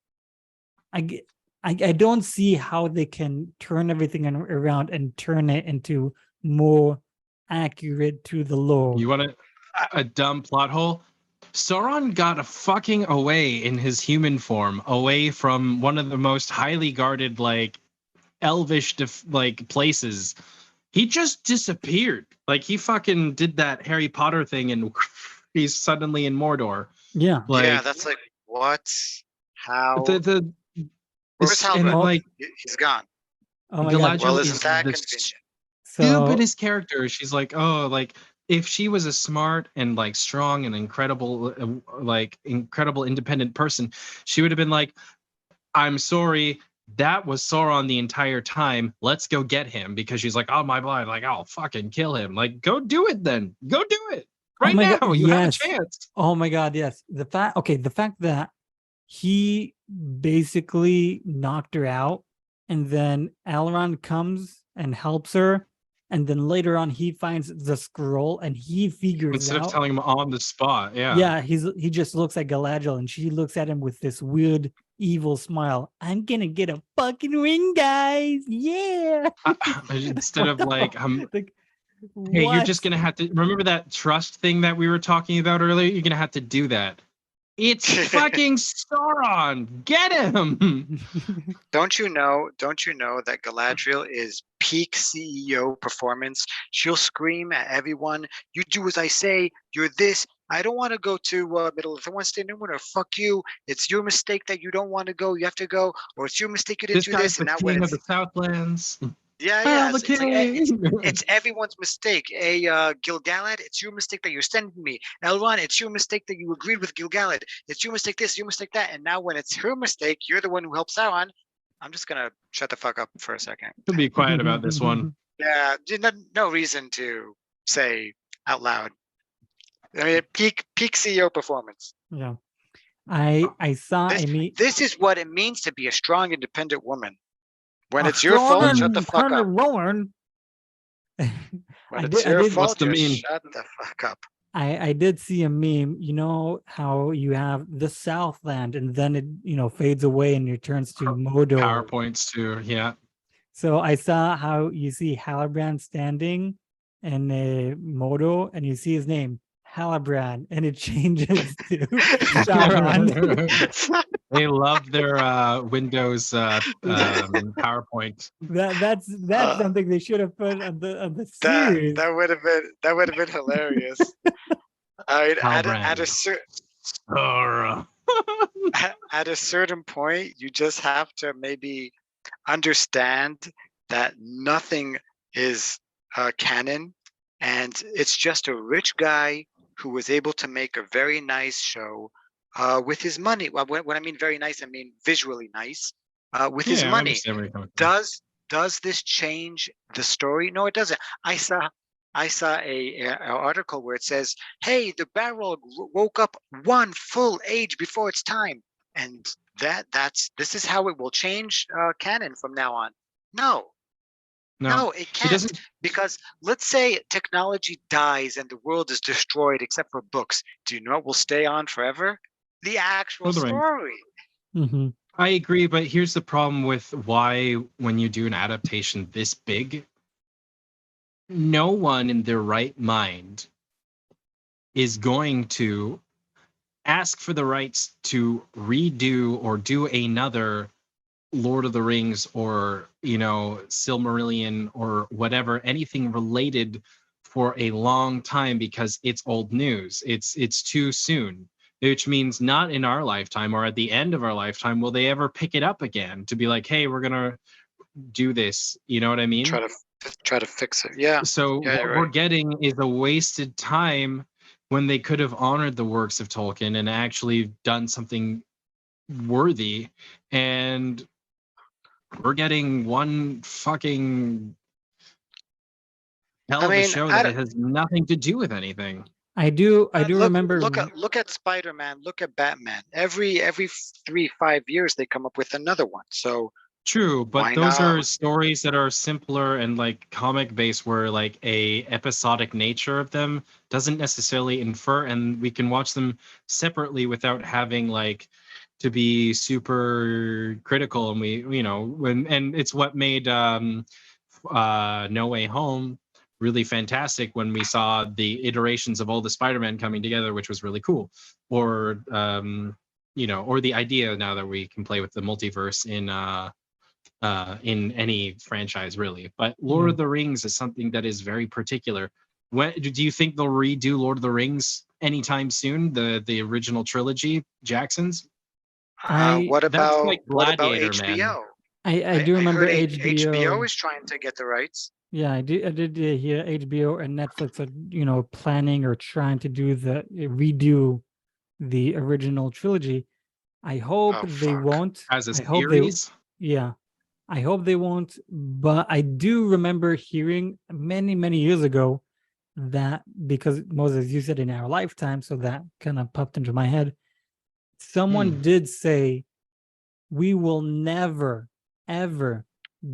Speaker 1: I don't see how they can turn everything around and turn it into more accurate to the lore.
Speaker 2: You want a dumb plot hole? Sauron got fucking away in his human form, away from one of the most highly guarded, like elvish, like places. He just disappeared. Like he fucking did that Harry Potter thing, and he's suddenly in Mordor.
Speaker 1: Yeah,
Speaker 3: yeah, that's like what? How? Where's
Speaker 2: This- and
Speaker 3: Halbrand?
Speaker 2: like
Speaker 3: He's gone.
Speaker 1: Oh my god.
Speaker 2: Galadriel
Speaker 3: Well,
Speaker 2: is
Speaker 3: isn't that
Speaker 2: the
Speaker 3: convenient?
Speaker 1: So
Speaker 2: stupidest character. She's like, oh, like if she was a smart and like strong and incredible, like incredible independent person, she would have been like, I'm sorry, that was Sauron the entire time. Let's go get him, because she's like, oh my blood, like I'll fucking kill him. Like, go do it then. Go do it right
Speaker 1: my
Speaker 2: now.
Speaker 1: God,
Speaker 2: You have a
Speaker 1: yes.
Speaker 2: chance.
Speaker 1: oh my god, yes. The fact that he basically knocked her out, and then Elrond comes and helps her, and then later on he finds the scroll and he figures
Speaker 2: Instead of
Speaker 1: out.
Speaker 2: telling him on the spot,
Speaker 1: Yeah, he just looks at Galadriel and she looks at him with this weird evil smile. I'm gonna get a fucking ring, guys. Yeah.
Speaker 2: Instead of
Speaker 1: What
Speaker 2: like,
Speaker 1: the- like,
Speaker 2: hey, you're
Speaker 1: what?
Speaker 2: just gonna have to remember that trust thing that we were talking about earlier. You're gonna have to do that. It's fucking Sauron. Get him.
Speaker 3: Don't you know that Galadriel is peak CEO performance? She'll scream at everyone, you do as I say, you're this. I don't want to go to Middle Earth. I want to stay in Winter. Fuck you. It's your mistake that you don't want to go. You have to go. Or it's your mistake you didn't
Speaker 2: This
Speaker 3: do
Speaker 2: guy's
Speaker 3: this.
Speaker 2: the
Speaker 3: And now when
Speaker 2: king of
Speaker 3: it's,
Speaker 2: the Southlands.
Speaker 3: yeah,
Speaker 2: Oh, the
Speaker 3: it's like,
Speaker 2: king.
Speaker 3: it's everyone's mistake. Hey, Gil-galad, it's your mistake that you're sending me. Elrond, it's your mistake that you agreed with Gil-galad. It's your mistake this, your mistake that. And now when it's her mistake, you're the one who helps Sauron. I'm just gonna shut the fuck up for a second.
Speaker 2: He'll be quiet about this one.
Speaker 3: Yeah, no reason to say out loud. I mean, peak CEO performance.
Speaker 1: Yeah. I saw a meet.
Speaker 3: This is what it means to be a strong, independent woman. When it's your fault, shut the fuck up.
Speaker 1: When
Speaker 3: When
Speaker 1: I
Speaker 3: it's
Speaker 1: did- I
Speaker 3: your
Speaker 1: did-
Speaker 3: fault,
Speaker 2: What's the
Speaker 3: just
Speaker 2: meme?
Speaker 3: shut the fuck up.
Speaker 1: I did see a meme. You know how you have the Southland and then it fades away and it turns to Mordor.
Speaker 2: PowerPoints too. Yeah.
Speaker 1: So I saw how you see Halbrand standing in Mordor, and you see his name Halbrand, and it changes to Sauron.
Speaker 2: They love their Windows PowerPoint.
Speaker 1: That's something they should have put on the series.
Speaker 3: that would have been hilarious. I mean,
Speaker 2: Sauron.
Speaker 3: at a certain point, you just have to maybe understand that nothing is canon, and it's just a rich guy who was able to make a very nice show with his money. Well, when I mean very nice, I mean visually nice with his
Speaker 2: Yeah, I
Speaker 3: money.
Speaker 2: understand where you're coming from.
Speaker 3: Does this change the story? No, it doesn't. I saw a article where it says, "Hey, the Balrog woke up one full age before its time," and this is how it will change canon from now on. No, it
Speaker 2: He
Speaker 3: can't.
Speaker 2: doesn't.
Speaker 3: Because let's say technology dies and the world is destroyed except for books. Do you know what will stay on forever? The actual
Speaker 2: Lord of the Rings.
Speaker 3: story.
Speaker 1: Mhm.
Speaker 2: I agree, but here's the problem with why when you do an adaptation this big, no one in their right mind is going to ask for the rights to redo or do another Lord of the Rings or Silmarillion or whatever, anything related for a long time, because it's old news. It's too soon, which means not in our lifetime or at the end of our lifetime will they ever pick it up again to be like, hey, we're gonna do this. You know what I mean?
Speaker 3: Try to fix it. Yeah.
Speaker 2: So
Speaker 3: Yeah,
Speaker 2: what
Speaker 3: you're
Speaker 2: we're
Speaker 3: right.
Speaker 2: getting is a wasted time when they could have honored the works of Tolkien and actually done something worthy. And we're getting one fucking hell of a show that has nothing to do with anything.
Speaker 1: I do remember.
Speaker 3: Look at Spider-Man. Look at Batman. Every 3-5 years they come up with another one. So
Speaker 2: True, but
Speaker 3: why
Speaker 2: those are
Speaker 3: not?
Speaker 2: stories that are simpler and like comic based, where like a episodic nature of them doesn't necessarily infer, and we can watch them separately without having like to be super critical. And and it's what made No Way Home really fantastic when we saw the iterations of all the Spider-Man coming together, which was really cool. Or or the idea now that we can play with the multiverse in any franchise really. But Lord of the Rings is something that is very particular. When do you think they'll redo Lord of the Rings anytime soon, the original trilogy, Jackson's?
Speaker 3: What
Speaker 2: That's
Speaker 3: about
Speaker 2: like Gladiator, man.
Speaker 3: HBO?
Speaker 1: I do remember
Speaker 3: heard
Speaker 1: HBO.
Speaker 3: HBO is trying to get the rights.
Speaker 1: Yeah, I did hear HBO and Netflix are planning or trying to redo the original trilogy. I hope
Speaker 3: Oh
Speaker 1: they
Speaker 3: fuck.
Speaker 1: won't.
Speaker 2: As a
Speaker 1: I hope they
Speaker 2: series,
Speaker 1: yeah. I hope they won't, but I do remember hearing many years ago that, because Moses, you said in our lifetime, so that kind of popped into my head. Someone did say we will never ever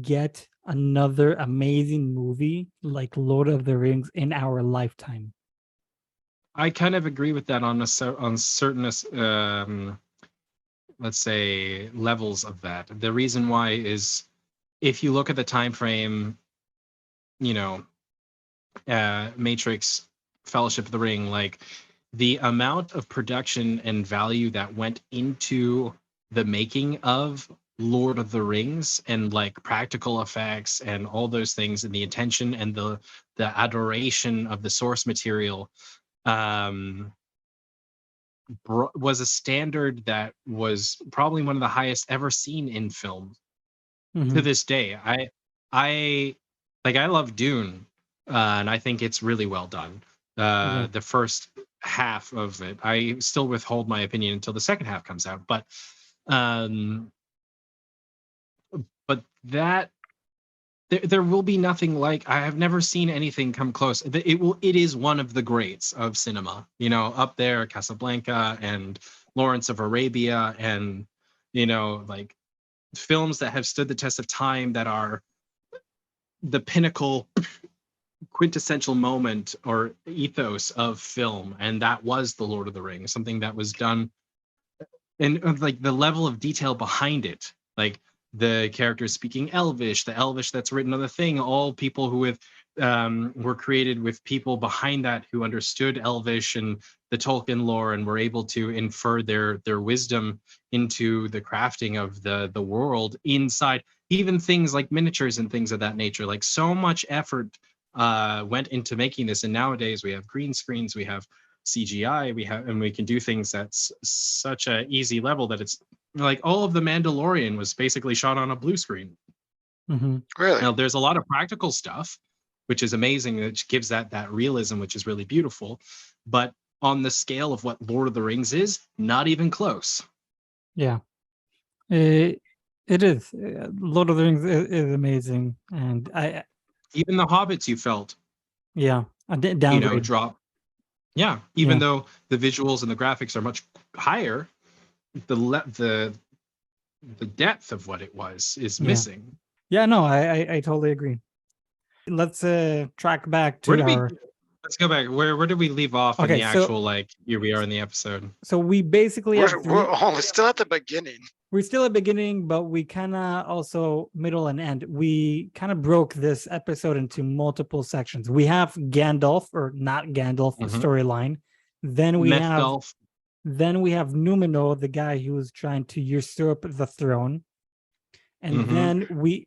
Speaker 1: get another amazing movie like Lord of the Rings in our lifetime.
Speaker 2: I kind of agree with that on certain let's say levels of that. The reason why is if you look at the time frame, you know, Matrix, Fellowship of the Ring, like the amount of production and value that went into the making of Lord of the Rings and like practical effects and all those things and the attention and the adoration of the source material was a standard that was probably one of the highest ever seen in film to this day. I love Dune, and I think it's really well done.
Speaker 1: Yeah.
Speaker 2: The first half of it, I still withhold my opinion until the second half comes out, but that there will be nothing like. I have never seen anything come close. It is one of the greats of cinema, up there, Casablanca and Lawrence of Arabia, and like films that have stood the test of time, that are the pinnacle quintessential moment or ethos of film. And that was the Lord of the Rings, something that was done, and like the level of detail behind it, like the characters speaking Elvish, the Elvish that's written on the thing, all people who were created with people behind that who understood Elvish and the Tolkien lore and were able to infer their wisdom into the crafting of the world inside, even things like miniatures and things of that nature. Like, so much effort went into making this, and nowadays we have green screens, we have CGI, and we can do things at such a easy level that it's like all of the Mandalorian was basically shot on a blue screen.
Speaker 3: Really?
Speaker 2: Now, there's a lot of practical stuff, which is amazing, which gives that realism, which is really beautiful. But on the scale of what Lord of the Rings is, not even close.
Speaker 1: Yeah, it is. Lord of the Rings is amazing, and
Speaker 2: even the Hobbits, you felt,
Speaker 1: a downgrade.
Speaker 2: drop. Yeah, even though the visuals and the graphics are much higher, the depth of what it was is missing.
Speaker 1: Yeah, no, I totally agree. Let's track back to
Speaker 2: let's go back. Where did we leave off in the actual, here we are in the episode?
Speaker 1: So we basically
Speaker 3: we're still at the beginning.
Speaker 1: We're still at the beginning, but we kind of also middle and end. We kind of broke this episode into multiple sections. We have Gandalf, or not Gandalf, storyline. Then we have Numenor, the guy who was trying to usurp the throne. And then we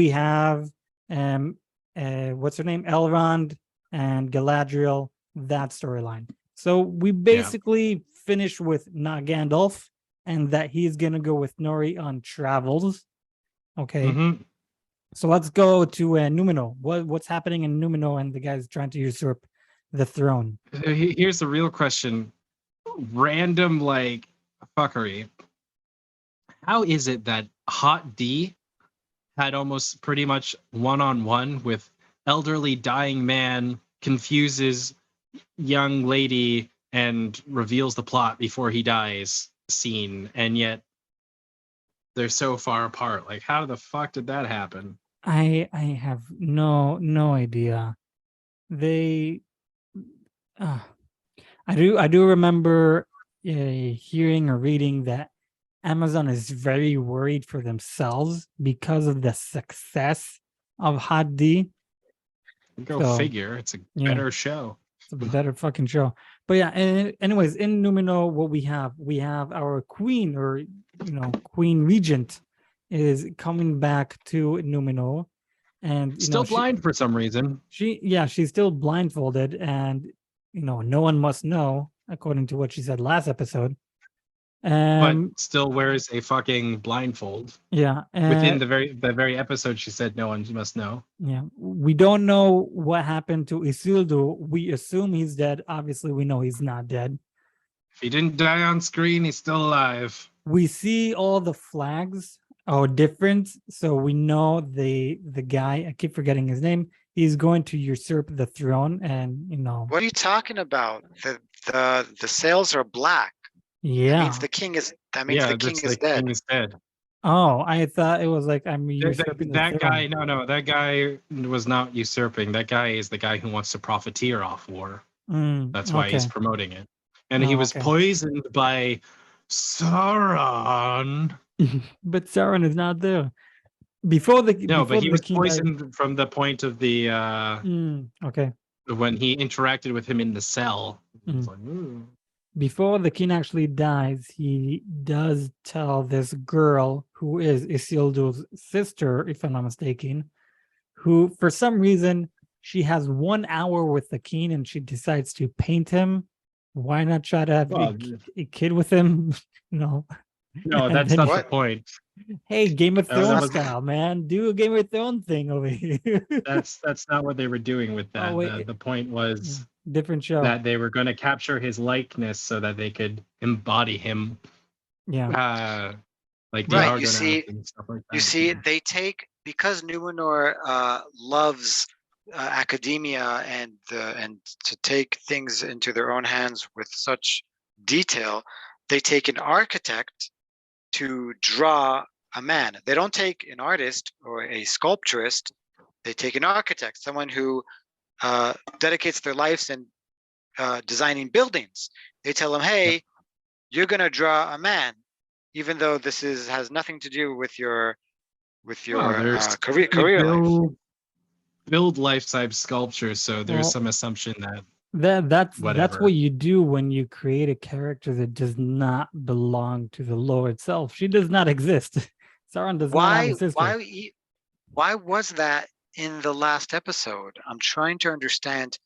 Speaker 1: have what's her name? Elrond and Galadriel, that storyline. So we basically finished with not Gandalf, and that he's gonna go with Nori on travels. Okay. So let's go to Numenor. What's happening in Numenor, and the guy's trying to usurp the throne?
Speaker 2: Here's the real question. Random fuckery. How is it that Hot D had almost pretty much one-on-one with elderly dying man, confuses young lady, and reveals the plot before he dies scene, and yet they're so far apart? Like, how the fuck did that happen?
Speaker 1: I have no idea. I do remember hearing or reading that Amazon is very worried for themselves because of the success of Hot D.
Speaker 2: Go figure. It's a better show.
Speaker 1: It's a better fucking show. But yeah, anyways, in Numenor, what we have our queen, or queen regent, is coming back to Numenor, and
Speaker 2: still blind for some reason.
Speaker 1: She's still blindfolded, and no one must know, according to what she said last episode. Um,
Speaker 2: but still wears a fucking blindfold.
Speaker 1: yeah,
Speaker 2: Within the very episode, she said no one must know.
Speaker 1: yeah. We don't know what happened to Isildur. We assume he's dead. Obviously, we know he's not dead.
Speaker 2: If he didn't die on screen, he's still alive.
Speaker 1: We see all the flags are different, so we know the guy. I keep forgetting his name. He's going to usurp the throne, and
Speaker 3: What are you talking about? The sails are black. That
Speaker 1: yeah.
Speaker 3: means the king is. That means
Speaker 2: Yeah,
Speaker 3: the king
Speaker 2: that's
Speaker 3: is
Speaker 2: the
Speaker 3: dead.
Speaker 2: king is dead.
Speaker 1: Oh, I thought it was like I'm
Speaker 2: That,
Speaker 1: usurping the
Speaker 2: that
Speaker 1: throne.
Speaker 2: guy, no, that guy was not usurping. That guy is the guy who wants to profiteer off war. That's why he's
Speaker 1: Okay.
Speaker 2: promoting it. And he
Speaker 1: Oh,
Speaker 2: was
Speaker 1: okay.
Speaker 2: poisoned by Sauron.
Speaker 1: But Sauron is not there. Before the
Speaker 2: No, but he was
Speaker 1: king died-
Speaker 2: poisoned from the point of the
Speaker 1: okay.
Speaker 2: when he interacted with him in the cell. It's
Speaker 1: Mm.
Speaker 2: like, "Ooh."
Speaker 1: Before the king actually dies, he does tell this girl who is Isildur's sister, if I'm not mistaken, who for some reason she has 1 hour with the king and she decides to paint him. Why not try to have
Speaker 2: Well,
Speaker 1: a kid with him? No.
Speaker 2: no,
Speaker 1: And
Speaker 2: that's
Speaker 1: then
Speaker 2: not
Speaker 3: What?
Speaker 2: the point.
Speaker 1: Hey, Game of
Speaker 2: That was-
Speaker 1: Thrones style, man. Do a Game of Thrones thing over here.
Speaker 2: That's not what they were doing with that.
Speaker 1: Oh, wait.
Speaker 2: The point was
Speaker 1: Yeah, different show.
Speaker 2: that they were going to capture his likeness so that they could embody him.
Speaker 1: Yeah.
Speaker 2: Like the
Speaker 3: Right,
Speaker 2: Argonauts
Speaker 3: you see-
Speaker 2: and stuff like that.
Speaker 3: You see, they take because Numenor loves academia and to take things into their own hands with such detail. They take an architect to draw a man. They don't take an artist or a sculpturist. They take an architect, someone who dedicates their lives in designing buildings. They tell him, "Hey, you're gonna draw a man, even though this has nothing to do with your
Speaker 2: there's-
Speaker 3: career life."
Speaker 2: build life-size sculptures, so there's
Speaker 1: Well,
Speaker 2: some assumption that
Speaker 1: That's
Speaker 2: Whatever.
Speaker 1: what you do when you create a character that does not belong to the lore itself. She does not exist. Sauron does not have a sister.
Speaker 3: Why was that in the last episode? I'm trying to understand.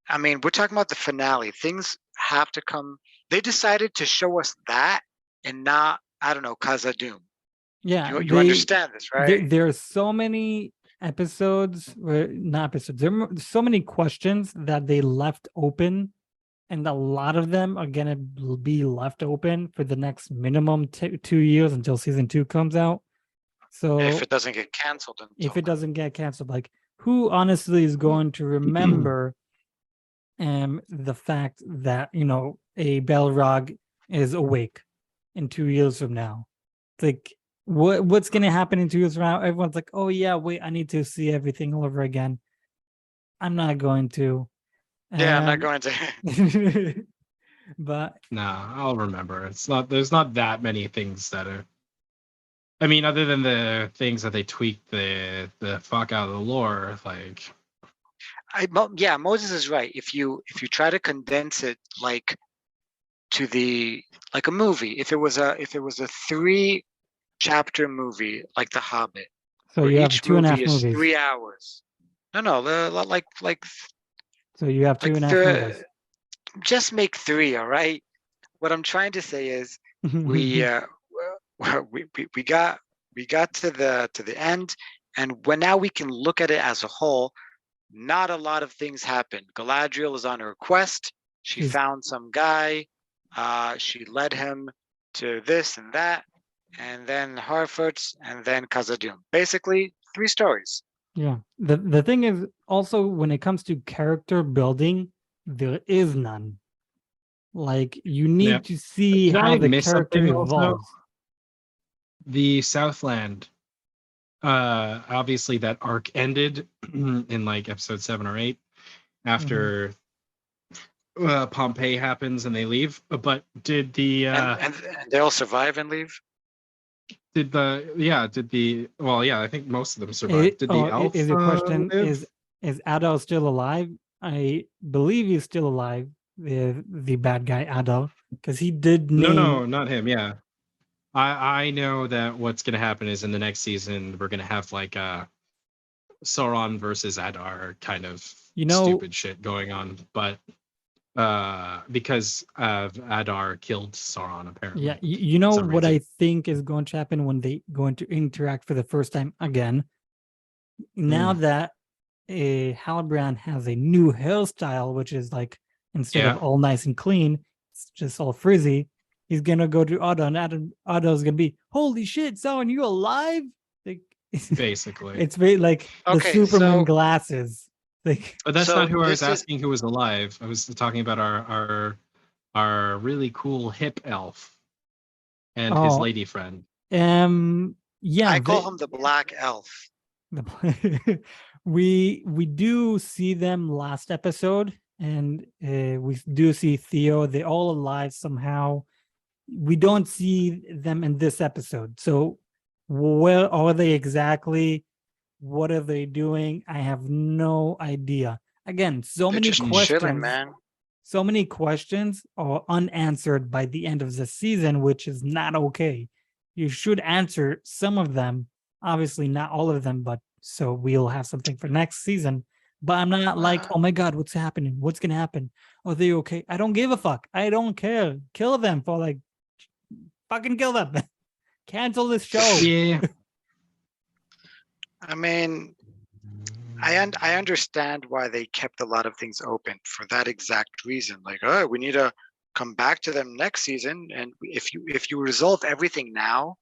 Speaker 3: I mean, we're talking about the finale. Things have to come. They decided to show us that and not, I don't know, Khazad-dûm.
Speaker 1: Yeah,
Speaker 3: You understand this, right?
Speaker 1: There are so many episodes, not episodes. There are so many questions that they left open, and a lot of them are gonna be left open for the next minimum 2 years until season 2 comes out. So
Speaker 3: If it doesn't get canceled.
Speaker 1: if it doesn't get canceled, like who honestly is going to remember the fact that a Balrog is awake in 2 years from now? It's like what's gonna happen in 2 years from now? Everyone's like, oh yeah, wait, I need to see everything all over again. I'm not going to.
Speaker 3: Yeah, I'm not going to.
Speaker 1: But
Speaker 2: nah, I'll remember. There's not that many things that are. I mean, other than the things that they tweaked the fuck out of the lore, like.
Speaker 3: Yeah, Moses is right. If you try to condense it like a movie, if it was a 3-chapter movie like The Hobbit,
Speaker 1: so
Speaker 3: where
Speaker 1: you have
Speaker 3: each
Speaker 1: 2.5
Speaker 3: movie is
Speaker 1: movies.
Speaker 3: 3 hours. No, like
Speaker 1: So you have 2.5 movies.
Speaker 3: just make 3, all right? What I'm trying to say is we got to the end, and now we can look at it as a whole. Not a lot of things happened. Galadriel is on her quest. She found some guy. She led him to this and that, and then Harfoots, and then Khazad-dûm. Basically, 3 stories.
Speaker 1: Yeah. The thing is also when it comes to character building, there is none. Like you need to see
Speaker 2: Did
Speaker 1: how
Speaker 2: I
Speaker 1: the
Speaker 2: miss
Speaker 1: character
Speaker 2: something also?
Speaker 1: evolves.
Speaker 2: The Southland. Obviously that arc ended in like episode 7 or 8 after Pompeii happens and they leave. But did the
Speaker 3: and they all survive and leave?
Speaker 2: I think most of them survived. Did the elf
Speaker 1: is your question
Speaker 2: live?
Speaker 1: is Adar still alive? I believe he's still alive. The bad guy Adar, because he did name.
Speaker 2: No, not him. Yeah, I know that what's gonna happen is in the next season we're gonna have like Sauron versus Adar kind of stupid shit going on. But because Adar killed Sauron apparently.
Speaker 1: Yeah, you know
Speaker 2: some
Speaker 1: what I
Speaker 2: reason.
Speaker 1: think is going to happen when they going to interact for the first time again. Now that Halbrand has a new hairstyle, which is like instead of
Speaker 2: Yeah.
Speaker 1: all nice and clean, it's just all frizzy. He's gonna go to Otto, and Otto's gonna be, "Holy shit, Sauron, you alive?" Like,
Speaker 2: Basically.
Speaker 1: it's very like the
Speaker 3: Okay,
Speaker 1: Superman
Speaker 3: so
Speaker 1: glasses. Like,
Speaker 2: But that's
Speaker 3: So
Speaker 2: not who I was
Speaker 3: this is
Speaker 2: asking who was alive. I was talking about our really cool hip elf and his
Speaker 1: oh,
Speaker 2: lady friend.
Speaker 1: yeah,
Speaker 3: I call him the Black Elf.
Speaker 1: we do see them last episode, and we do see Theo. They're all alive somehow. We don't see them in this episode. So where are they exactly? What are they doing? I have no idea. Again, so
Speaker 3: They're
Speaker 1: many
Speaker 3: just chilling,
Speaker 1: questions.
Speaker 3: man.
Speaker 1: So many questions are unanswered by the end of the season, which is not okay. You should answer some of them. Obviously, not all of them, but so we'll have something for next season. But I'm not like, oh my God, what's happening? What's going to happen? Are they okay? I don't give a fuck. I don't care. Kill them for like, fucking kill them. Cancel this show.
Speaker 2: Yeah.
Speaker 3: I mean, I understand why they kept a lot of things open for that exact reason. Like, oh, we need to come back to them next season, and if you resolve everything now,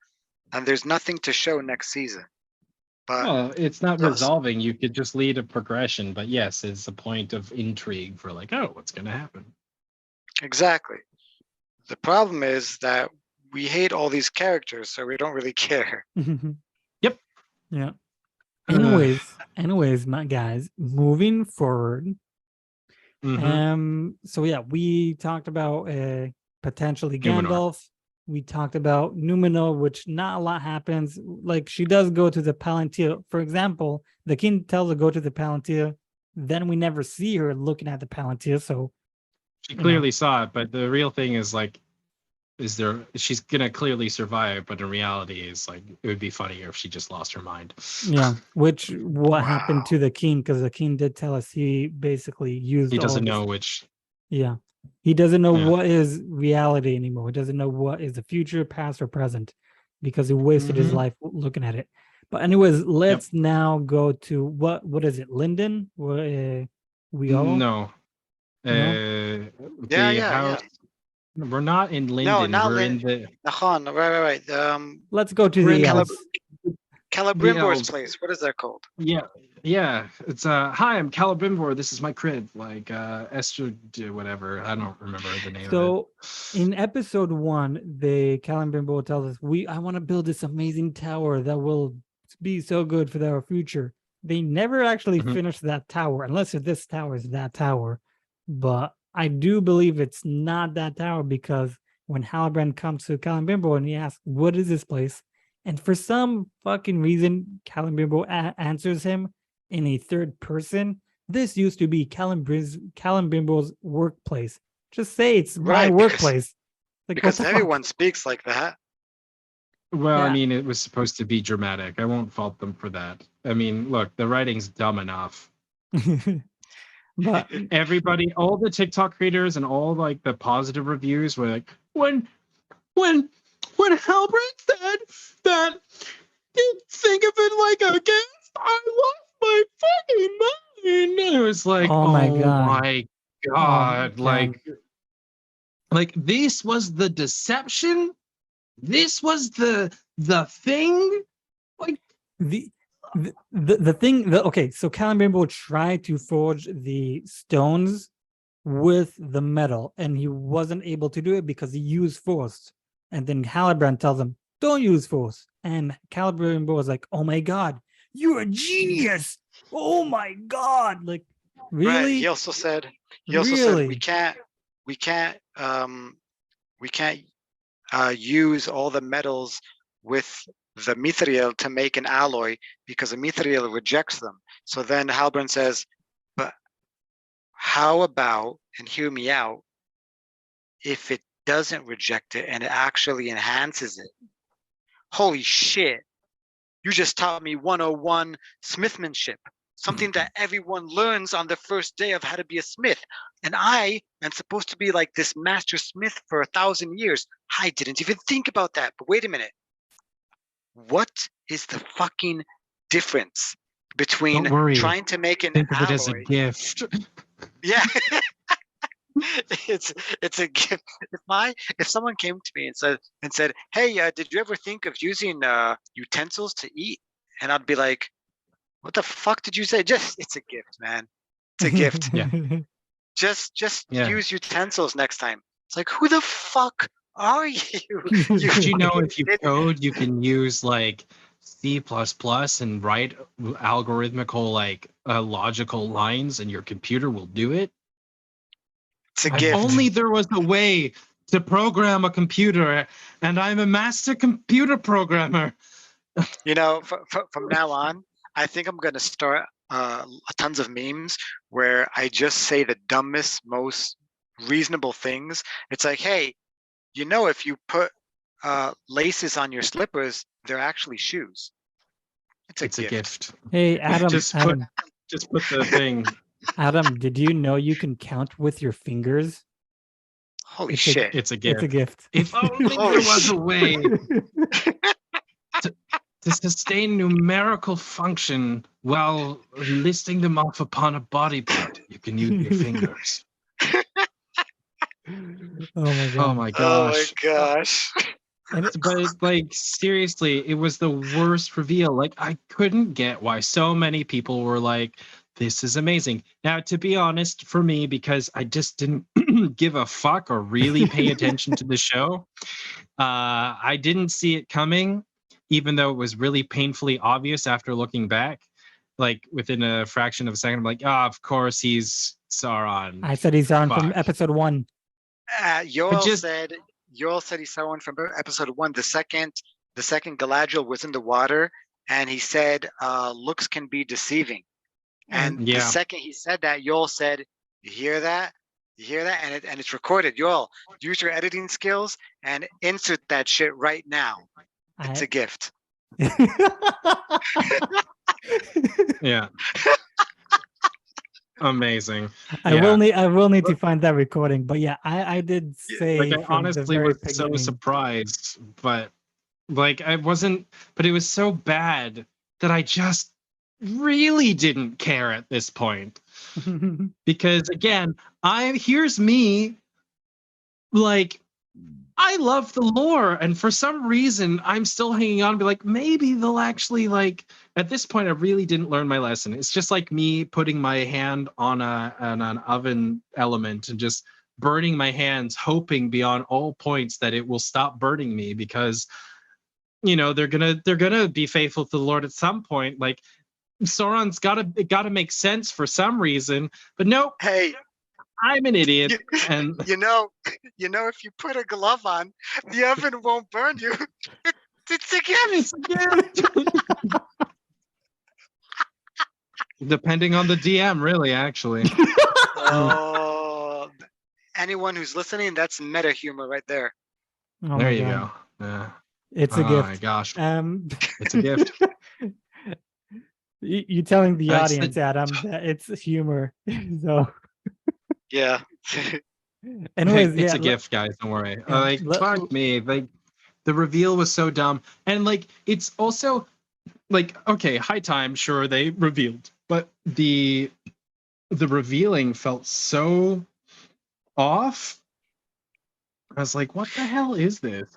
Speaker 3: then there's nothing to show next season. But
Speaker 2: Well, it's not
Speaker 3: so-
Speaker 2: resolving. You could just lead a progression, but yes, it's a point of intrigue for like, oh, what's gonna happen?
Speaker 3: exactly. The problem is that we hate all these characters, so we don't really care.
Speaker 2: Yep.
Speaker 1: Yeah. Anyways, my guys, moving forward.
Speaker 2: Mhm.
Speaker 1: So yeah, we talked about potentially
Speaker 2: Numenor.
Speaker 1: Gandalf. We talked about Numenor, which not a lot happens. Like she does go to the Palantir. For example, the king tells her go to the Palantir. Then we never see her looking at the Palantir. So
Speaker 2: She
Speaker 1: you know.
Speaker 2: clearly saw it, but the real thing is like, she's gonna clearly survive, but in reality is like it would be funnier if she just lost her mind.
Speaker 1: Yeah, which what happened
Speaker 3: Wow.
Speaker 1: to the king, because the king did tell us he basically used
Speaker 2: He
Speaker 1: all
Speaker 2: doesn't
Speaker 1: of his-
Speaker 2: know which.
Speaker 1: Yeah. He doesn't know
Speaker 2: Yeah.
Speaker 1: what is reality anymore. He doesn't know what is the future, past, or present because he wasted his
Speaker 2: Mhm.
Speaker 1: life looking at it. But anyways, let's now go to what is it? Linden? Where we all
Speaker 2: No.
Speaker 1: No?
Speaker 3: Yeah,
Speaker 2: The
Speaker 3: yeah,
Speaker 2: house. We're not in
Speaker 3: No,
Speaker 2: Linden.
Speaker 3: not
Speaker 2: We're in
Speaker 3: Linden.
Speaker 2: the
Speaker 3: Nahan, right.
Speaker 1: Let's go to
Speaker 2: We're
Speaker 1: the
Speaker 2: in
Speaker 1: elves.
Speaker 3: Calibrimbor's
Speaker 2: elves.
Speaker 3: place. What is that called?
Speaker 2: yeah. It's hi, I'm Celebrimbor. This is my crib. Like Esther, whatever. I don't remember the name of
Speaker 1: So in episode 1, the Celebrimbor tells us, I want to build this amazing tower that will be so good for our future. They never actually
Speaker 2: Mhm.
Speaker 1: finished that tower, unless this tower is that tower. But I do believe it's not that tower, because when Halbrand comes to Celebrimbor and he asks, what is this place? And for some fucking reason, Celebrimbor answers him in a third person. This used to be Celebrimbor's workplace. Just say it's my
Speaker 3: Right,
Speaker 1: workplace. Like,
Speaker 3: because
Speaker 1: what the
Speaker 3: everyone speaks like that.
Speaker 2: Well, I
Speaker 1: Yeah.
Speaker 2: mean, it was supposed to be dramatic. I won't fault them for that. I mean, look, the writing's dumb enough.
Speaker 1: fuck? But
Speaker 2: Everybody, all the TikTok creators and all like the positive reviews were like, when Halbrand said that, think of it like a gift, I lost my fucking mind. It was like,
Speaker 1: Oh my God.
Speaker 2: my
Speaker 1: Oh,
Speaker 2: God,
Speaker 1: God.
Speaker 2: like this was the deception. This was the thing. Like
Speaker 1: the thing, okay, so Celebrimbor tried to forge the stones with the metal, and he wasn't able to do it because he used force. And then Halbrand tells him, don't use force. And Celebrimbor was like, oh my God, you're a genius. Oh my God. Like, really?
Speaker 3: Right. He also said we
Speaker 1: Really?
Speaker 3: can't use all the metals with the Mithril to make an alloy because the Mithril rejects them. So then Halbrand says, but how about, and hear me out, if it doesn't reject it and it actually enhances it? Holy shit. You just taught me 101 smithmanship. something that everyone learns on the first day of how to be a smith. And I am supposed to be like this master smith for 1,000 years. I didn't even think about that. But wait a minute. What is the fucking difference between
Speaker 2: Don't worry.
Speaker 3: trying to make an
Speaker 2: Think of it as a
Speaker 3: alloy?
Speaker 2: gift.
Speaker 3: Yeah. it's a gift. If someone came to me and said, "Hey, did you ever think of using utensils to eat?" And I'd be like, "What the fuck did you say?" Just it's a gift, man. It's a gift.
Speaker 2: Yeah.
Speaker 3: Just
Speaker 2: Yeah.
Speaker 3: use utensils next time. It's like, who the fuck are you?
Speaker 2: Did you know
Speaker 3: fucking
Speaker 2: if you
Speaker 3: idiot.
Speaker 2: code, you can use like C++ and write algorithmical like logical lines, and your computer will do it?
Speaker 3: It's a
Speaker 2: If
Speaker 3: gift.
Speaker 2: only there was a way to program a computer, and I'm a master computer programmer.
Speaker 3: You know, from now on, I think I'm gonna start tons of memes where I just say the dumbest, most reasonable things. It's like, hey, you know, if you put laces on your slippers, they're actually shoes. It's a gift.
Speaker 1: Hey, Adam.
Speaker 2: Just
Speaker 1: Adam,
Speaker 2: put the thing.
Speaker 1: Adam, did you know you can count with your fingers?
Speaker 3: Holy
Speaker 1: It's a-
Speaker 3: shit.
Speaker 2: It's a
Speaker 1: It's a
Speaker 2: gift.
Speaker 1: gift.
Speaker 2: If only
Speaker 3: Holy
Speaker 2: there was a way to sustain numerical function while listing them off upon a body part. You can use your fingers.
Speaker 1: Oh my god.
Speaker 2: Oh my
Speaker 3: Oh my
Speaker 2: gosh.
Speaker 3: gosh.
Speaker 1: And
Speaker 2: But like seriously, it was the worst reveal. Like I couldn't get why so many people were like, this is amazing. Now, to be honest, for me, because I just didn't give a fuck or really pay attention to the show, I didn't see it coming, even though it was really painfully obvious after looking back. Like within a fraction of a second, I'm like, oh, of course he's Sauron.
Speaker 1: I said he's on from
Speaker 2: Fuck.
Speaker 1: episode 1.
Speaker 3: Yoel
Speaker 2: just-
Speaker 3: said he saw one from episode 1. The second Galadriel was in the water, and he said looks can be deceiving. And
Speaker 2: Yeah.
Speaker 3: the second he said that, Yoel said, "You hear that? You hear that?" And it's recorded. Yoel, use your editing skills and insert that shit right now. It's a gift.
Speaker 2: Yeah. Amazing.
Speaker 1: I
Speaker 2: Yeah.
Speaker 1: will need to find that recording, but yeah, I did say
Speaker 2: Like I
Speaker 1: from the
Speaker 2: honestly
Speaker 1: very
Speaker 2: was so
Speaker 1: beginning.
Speaker 2: surprised, but like I wasn't, but it was so bad that I just really didn't care at this point. Because again, here's me, like I love the lore, and for some reason I'm still hanging on, be like, maybe they'll actually like. At this point, I really didn't learn my lesson. It's just like me putting my hand on an oven element and just burning my hands, hoping beyond all points that it will stop burning me, because you know they're gonna be faithful to the Lord at some point. Like Sauron's gotta make sense for some reason, but nope.
Speaker 3: Hey,
Speaker 2: I'm an idiot, and
Speaker 3: you know, if you put a glove on, the oven won't burn you. It's a gift.
Speaker 2: depending on the DM, really, actually.
Speaker 3: Oh, anyone who's listening, that's meta humor right there.
Speaker 1: Oh
Speaker 2: There
Speaker 1: my
Speaker 2: you
Speaker 1: God.
Speaker 2: go. Yeah.
Speaker 1: It's a
Speaker 2: Oh
Speaker 1: gift.
Speaker 2: my gosh,
Speaker 1: It's
Speaker 2: a gift.
Speaker 1: You telling the
Speaker 2: That's
Speaker 1: audience, Adam, that it's humor. So,
Speaker 3: Yeah.
Speaker 1: anyways,
Speaker 2: it's
Speaker 1: yeah,
Speaker 2: a gift, guys. Don't worry.
Speaker 1: yeah,
Speaker 2: Like
Speaker 1: let-
Speaker 2: fuck me. Like the reveal was so dumb, and like it's also like okay, high time. Sure, they revealed, but the revealing felt so off. I was like, what the hell is this?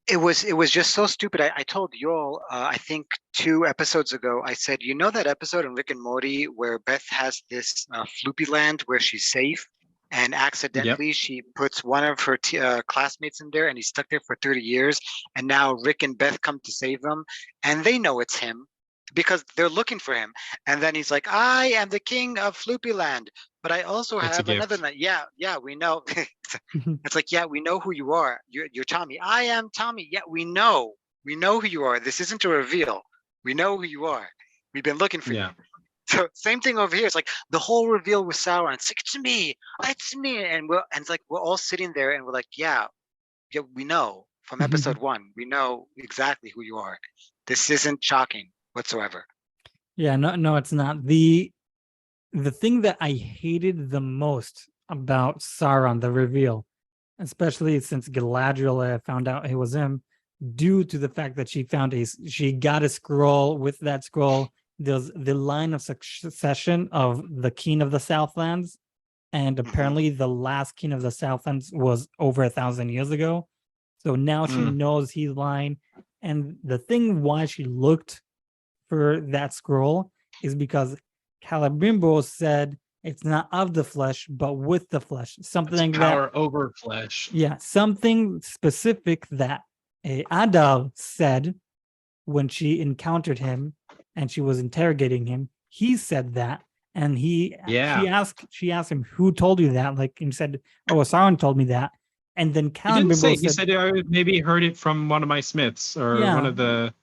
Speaker 3: It was just so stupid. I told Yoel, I think 2 episodes ago, I said, you know that episode in Rick and Morty where Beth has this floopy land where she's safe, and accidentally she puts one of her classmates in there, and he's stuck there for 30 years, and now Rick and Beth come to save him, and they know it's him because they're looking for him, and then he's like, I am the king of Floopy Land, but I also
Speaker 2: It's a
Speaker 3: have another
Speaker 2: gift.
Speaker 3: land. Yeah, we know. It's like, yeah, we know who you are. You're Tommy. I am Tommy. Yeah, we know who you are. This isn't a reveal. We know who you are. We've been looking for you.
Speaker 2: Yeah.
Speaker 3: So same thing over here. It's like the whole reveal with Sauron. It's like, it's me, and it's like we're all sitting there and we're like, yeah, we know from episode 1. We know exactly who you are. This isn't shocking whatsoever.
Speaker 1: Yeah, no, it's not. The thing that I hated the most about Sauron, the reveal, especially since Galadriel found out it was him, due to the fact that she got a scroll. With that scroll, there's the line of succession of the King of the Southlands, and apparently the last King of the Southlands was over 1,000 years ago. So now she knows he's lying. And the thing why she looked for that scroll is because Celebrimbor said it's not of the flesh, but with the flesh. Something
Speaker 2: It's
Speaker 1: that,
Speaker 2: power over flesh.
Speaker 1: yeah, something specific that Adar said when she encountered him and she was interrogating him. He said that, and
Speaker 2: Yeah.
Speaker 1: she asked him, "Who told you that?" Like, and said, "Oh, Sauron told me that." And then
Speaker 2: He didn't say.
Speaker 1: Celebrimbor
Speaker 2: He said I maybe heard it from one of my smiths or
Speaker 1: Yeah.
Speaker 2: one of the.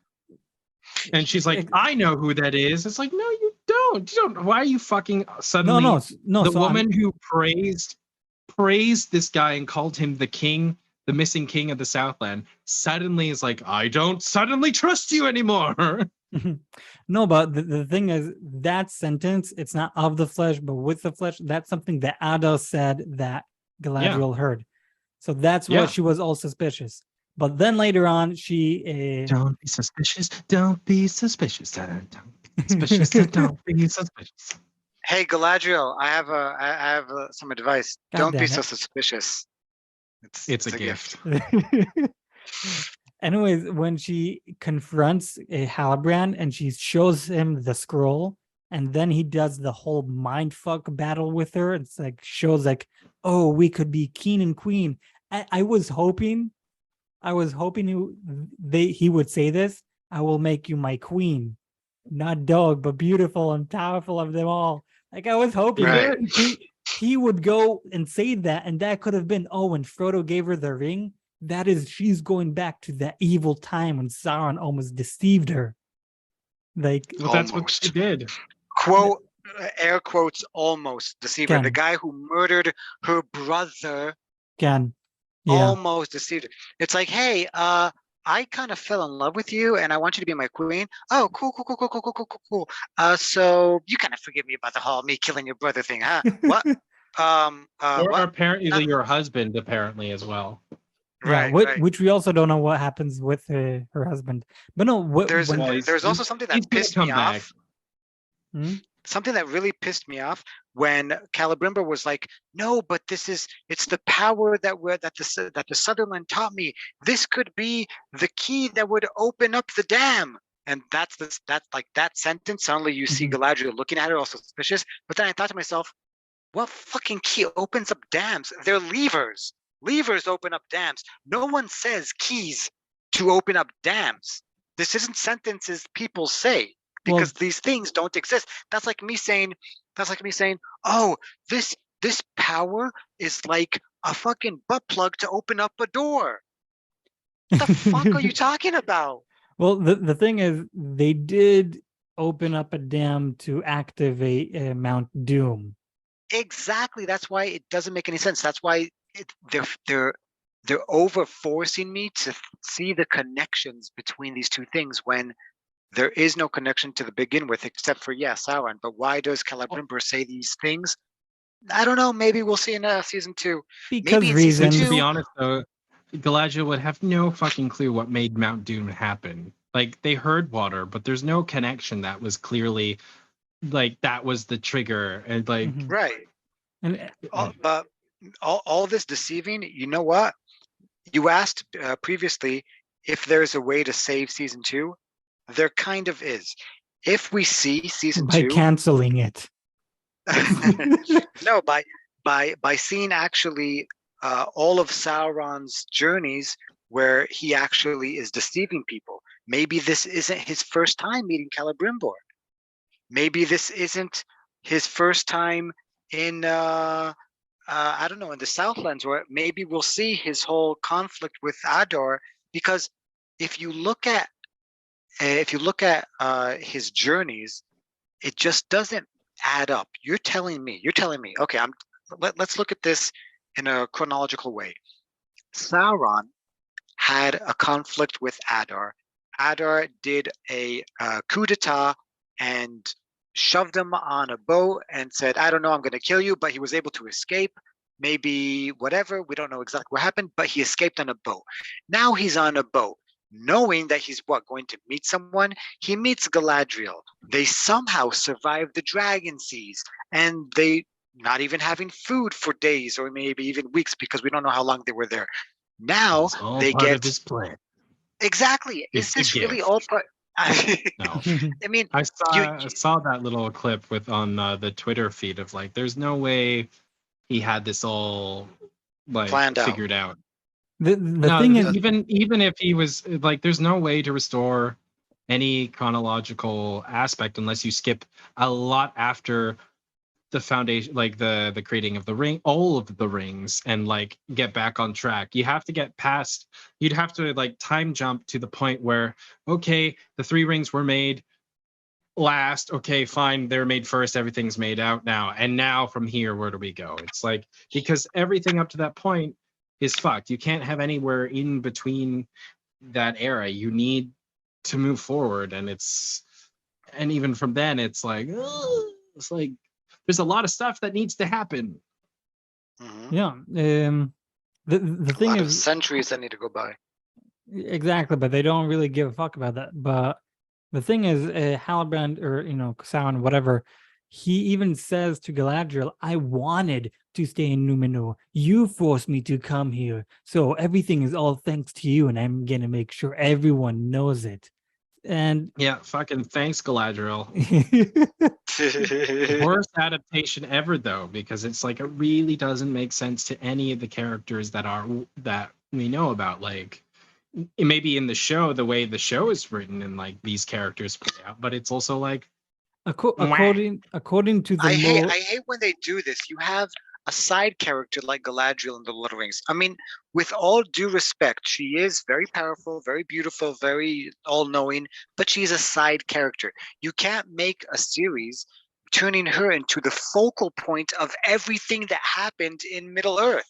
Speaker 2: And she's like,
Speaker 1: Ex-
Speaker 2: I know who that is. It's like, no, you don't. You don't. Why are you fucking
Speaker 1: no,
Speaker 2: suddenly
Speaker 1: no.
Speaker 2: the
Speaker 1: So I'm-
Speaker 2: woman who praised this guy and called him the king, the missing king of the Southland, suddenly is like, I don't suddenly trust you anymore.
Speaker 1: No, but the thing is, that sentence, it's not of the flesh, but with the flesh. That's something that Adar said that Galadriel heard. So that's
Speaker 2: Yeah.
Speaker 1: what she was all suspicious. But then later on, she
Speaker 2: Don't be suspicious. Don't be suspicious. Don't be suspicious. Don't be suspicious.
Speaker 3: Hey, Galadriel, I have some advice.
Speaker 1: God
Speaker 3: Don't be
Speaker 1: damn
Speaker 3: so
Speaker 1: it.
Speaker 3: suspicious.
Speaker 2: It's a gift.
Speaker 1: Anyways, when she confronts Halbrand and she shows him the scroll, and then he does the whole mindfuck battle with her, it's like shows like, oh, we could be king and queen. I was hoping he would say this. I will make you my queen, not dog, but beautiful and powerful of them all. Like, I was hoping
Speaker 3: Right.
Speaker 1: he would go and say that, and that could have been, oh, when Frodo gave her the ring, that is, she's going back to that evil time when Sauron almost deceived her. Like,
Speaker 2: Well, that's what
Speaker 3: Almost.
Speaker 2: she did.
Speaker 3: Quote, air quotes, almost deceiver. The
Speaker 1: Ken.
Speaker 3: guy who murdered her brother
Speaker 1: again, yeah,
Speaker 3: almost deceived her. It's like, hey, I kind of fell in love with you and I want you to be my queen. Oh, cool. So you kind of forgive me about the whole me killing your brother thing, huh? What?
Speaker 2: Or
Speaker 3: What?
Speaker 2: apparently
Speaker 3: Nothing.
Speaker 2: your husband, apparently, as well.
Speaker 1: yeah,
Speaker 3: Right,
Speaker 1: which,
Speaker 3: right.
Speaker 1: which we also don't know what happens with her husband. But no,
Speaker 3: There's
Speaker 1: when,
Speaker 2: Well, he's-
Speaker 3: there's also something that
Speaker 2: he's gonna
Speaker 3: pissed
Speaker 2: come
Speaker 3: me
Speaker 2: back.
Speaker 3: off.
Speaker 1: Hmm?
Speaker 3: Something that really pissed me off when Celebrimbor was like, "No, but it's the power that the Sutherland taught me. This could be the key that would open up the dam." And that's like that sentence. Suddenly you see
Speaker 1: Mhm.
Speaker 3: Galadriel looking at her, all suspicious. But then I thought to myself, what fucking key opens up dams? They're levers. Levers open up dams. No one says keys to open up dams. This isn't sentences people say
Speaker 1: Well,
Speaker 3: because these things don't exist. That's like me saying, oh, this power is like a fucking butt plug to open up a door. What the fuck are you talking about?
Speaker 1: well, the thing is, they did open up a dam to activate Mount Doom.
Speaker 3: Exactly. That's why it doesn't make any sense. That's why they're over forcing me to see the connections between these two things when there is no connection to the begin with, except for Sauron. But why does Celebrimbor say these things? I don't know. Maybe we'll see in season 2.
Speaker 1: Because
Speaker 3: Maybe in season
Speaker 1: reasons.
Speaker 2: To be
Speaker 3: 2.
Speaker 2: honest, though, Galadriel would have no fucking clue what made Mount Doom happen. Like, they heard water, but there's no connection that was clearly, like, that was the trigger. And, like,
Speaker 1: Mhm.
Speaker 3: Right.
Speaker 1: And
Speaker 3: But all this deceiving, you know what? You asked previously if there's a way to save season 2. There kind of is. If we see season
Speaker 1: by
Speaker 3: 2,
Speaker 1: canceling it.
Speaker 3: no, by seeing actually all of Sauron's journeys where he actually is deceiving people. Maybe this isn't his first time meeting Celebrimbor. Maybe this isn't his first time in I don't know, in the Southlands, where maybe we'll see his whole conflict with Adar. Because if you look at his journeys, it just doesn't add up. You're telling me, okay, let's look at this in a chronological way. Sauron had a conflict with Adar. Adar did a coup d'etat and shoved him on a boat and said, I don't know, I'm going to kill you. But he was able to escape. Maybe whatever. We don't know exactly what happened, but he escaped on a boat. Now he's on a boat, knowing that he's going to meet someone. He meets Galadriel. They somehow survive the dragon seas, and they not even having food for days or maybe even weeks because we don't know how long they were there. Now
Speaker 2: It's all
Speaker 3: they
Speaker 2: part
Speaker 3: get
Speaker 2: of his plan.
Speaker 3: exactly.
Speaker 2: It's
Speaker 3: Is
Speaker 2: a
Speaker 3: this really
Speaker 2: gift.
Speaker 3: all part?
Speaker 2: No.
Speaker 3: I mean,
Speaker 2: I
Speaker 3: you
Speaker 2: saw that little clip on the Twitter feed of like, there's no way he had this all like
Speaker 3: planned out.
Speaker 2: figured out.
Speaker 1: The
Speaker 2: No,
Speaker 1: thing is,
Speaker 2: even if he was like, there's no way to restore any chronological aspect unless you skip a lot after the foundation, like the creating of the ring, all of the rings, and like get back on track. You have to get past. You'd have to like time jump to the point where, okay, the 3 rings were made last. Okay, fine, they're made first. Everything's made out now, and now from here, where do we go? It's like, because everything up to that point is fucked. You can't have anywhere in between that era. You need to move forward, and even from then, it's like, it's like there's a lot of stuff that needs to happen.
Speaker 3: Mhm.
Speaker 1: yeah. The
Speaker 3: A
Speaker 1: thing
Speaker 3: lot of
Speaker 1: is,
Speaker 3: centuries that need to go by.
Speaker 1: exactly, but they don't really give a fuck about that. But the thing is, Halbrand or Sauron, whatever, he even says to Galadriel, "I wanted to stay in Numenor. You forced me to come here, so everything is all thanks to you, and I'm gonna make sure everyone knows it." And
Speaker 2: Yeah, fucking thanks, Galadriel. Worst adaptation ever, though, because it's like, it really doesn't make sense to any of the characters that we know about. Like, it may be in the show, the way the show is written, and like these characters play out, but it's also like,
Speaker 1: according to the
Speaker 3: I hate when they do this. You have a side character like Galadriel in the Lord of the Rings. I mean, with all due respect, she is very powerful, very beautiful, very all-knowing, but she's a side character. You can't make a series turning her into the focal point of everything that happened in Middle Earth.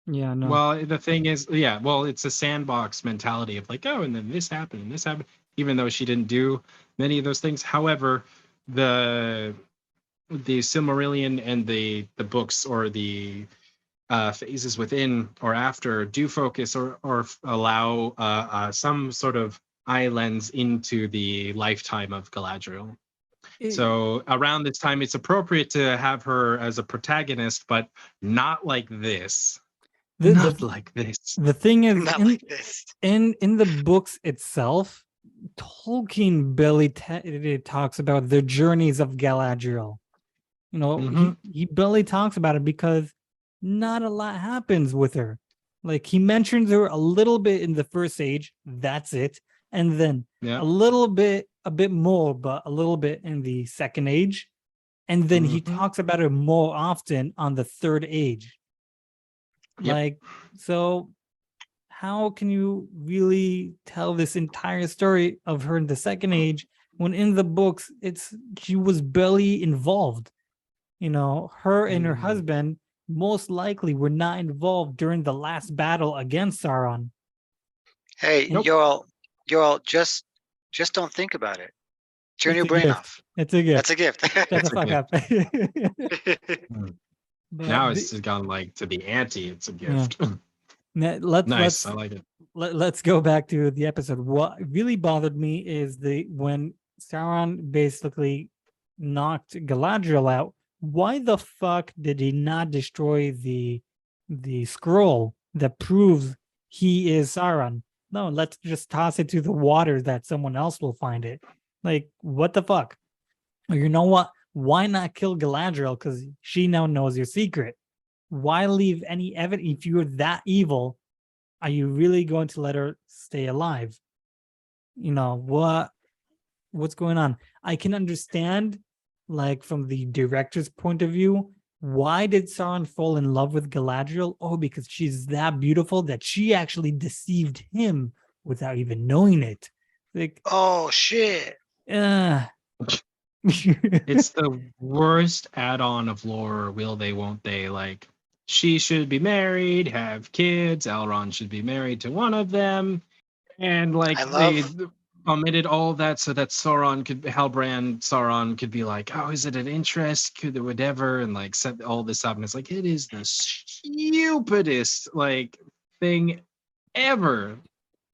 Speaker 1: yeah, no.
Speaker 2: well, the thing is, yeah, well, it's a sandbox mentality of like, oh, and then this happened and this happened, even though she didn't do many of those things. However, the Silmarillion and the books, or the phases within or after, do focus or allow some sort of eye lens into the lifetime of Galadriel. So around this time, it's appropriate to have her as a protagonist, but not like this.
Speaker 1: the,
Speaker 2: Not
Speaker 1: the,
Speaker 2: like this.
Speaker 1: the thing is,
Speaker 3: Not like this.
Speaker 1: in the books itself, Tolkien barely talks about the journeys of Galadriel. He barely talks about it because not a lot happens with her. Like, he mentions her a little bit in the first age, that's it, and then
Speaker 2: Yeah.
Speaker 1: a bit more, but a little bit in the second age, and then he talks about her more often on the third age.
Speaker 2: Yep.
Speaker 1: Like, so how can you really tell this entire story of her in the second age when in the books she was barely involved? Her and her husband most likely were not involved during the last battle against Sauron.
Speaker 3: Hey,
Speaker 2: Nope.
Speaker 3: you're all just don't think about it. Turn your brain off.
Speaker 1: It's a gift.
Speaker 3: That's a gift.
Speaker 1: Shut the fuck up.
Speaker 2: Now it's gone like to the ante. It's a gift.
Speaker 1: Let's
Speaker 2: I like it.
Speaker 1: Let's go back to the episode. What really bothered me is when Sauron basically knocked Galadriel out. Why the fuck did he not destroy the scroll that proves he is Sauron? No, let's just toss it to the water that someone else will find it. Like, what the fuck? Or you know what? Why not kill Galadriel? Because she now knows your secret. Why leave any evidence? If you're that evil, are you really going to let her stay alive? What's going on? I can understand, like, from the director's point of view, why did Sauron fall in love with Galadriel? Oh, because she's that beautiful that she actually deceived him without even knowing it. Like,
Speaker 3: Oh shit.
Speaker 2: It's the worst add-on of lore. Will they, won't they? Like, she should be married, have kids. Elrond should be married to one of them, and like
Speaker 3: I love
Speaker 2: omitted all that so that Sauron could be like, oh, is it an interest? Could it whatever? And like set all this up. And it's like, it is the stupidest like thing ever.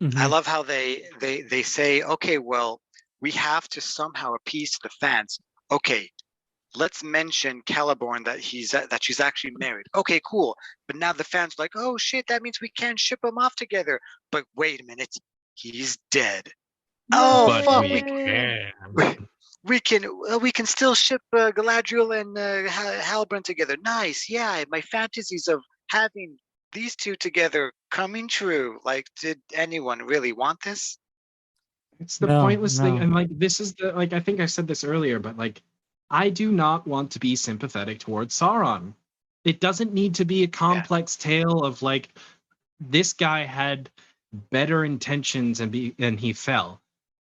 Speaker 3: I
Speaker 1: Mhm.
Speaker 3: love how they say, okay, well, we have to somehow appease the fans. Okay, let's mention Celeborn that she's actually married. Okay, cool. But now the fans are like, oh shit, that means we can't ship them off together. But wait a minute, he's dead. Oh
Speaker 2: But
Speaker 3: fuck,
Speaker 2: we
Speaker 1: Yay!
Speaker 2: can.
Speaker 3: we can still ship Galadriel and Halbrand together. Nice, yeah. My fantasies of having these two together coming true. Like, did anyone really want this?
Speaker 2: It's the
Speaker 1: No,
Speaker 2: pointless thing.
Speaker 1: no.
Speaker 2: And like this is the like I think I said this earlier, but like I do not want to be sympathetic towards Sauron. It doesn't need to be a complex tale of like this guy had better intentions and he fell.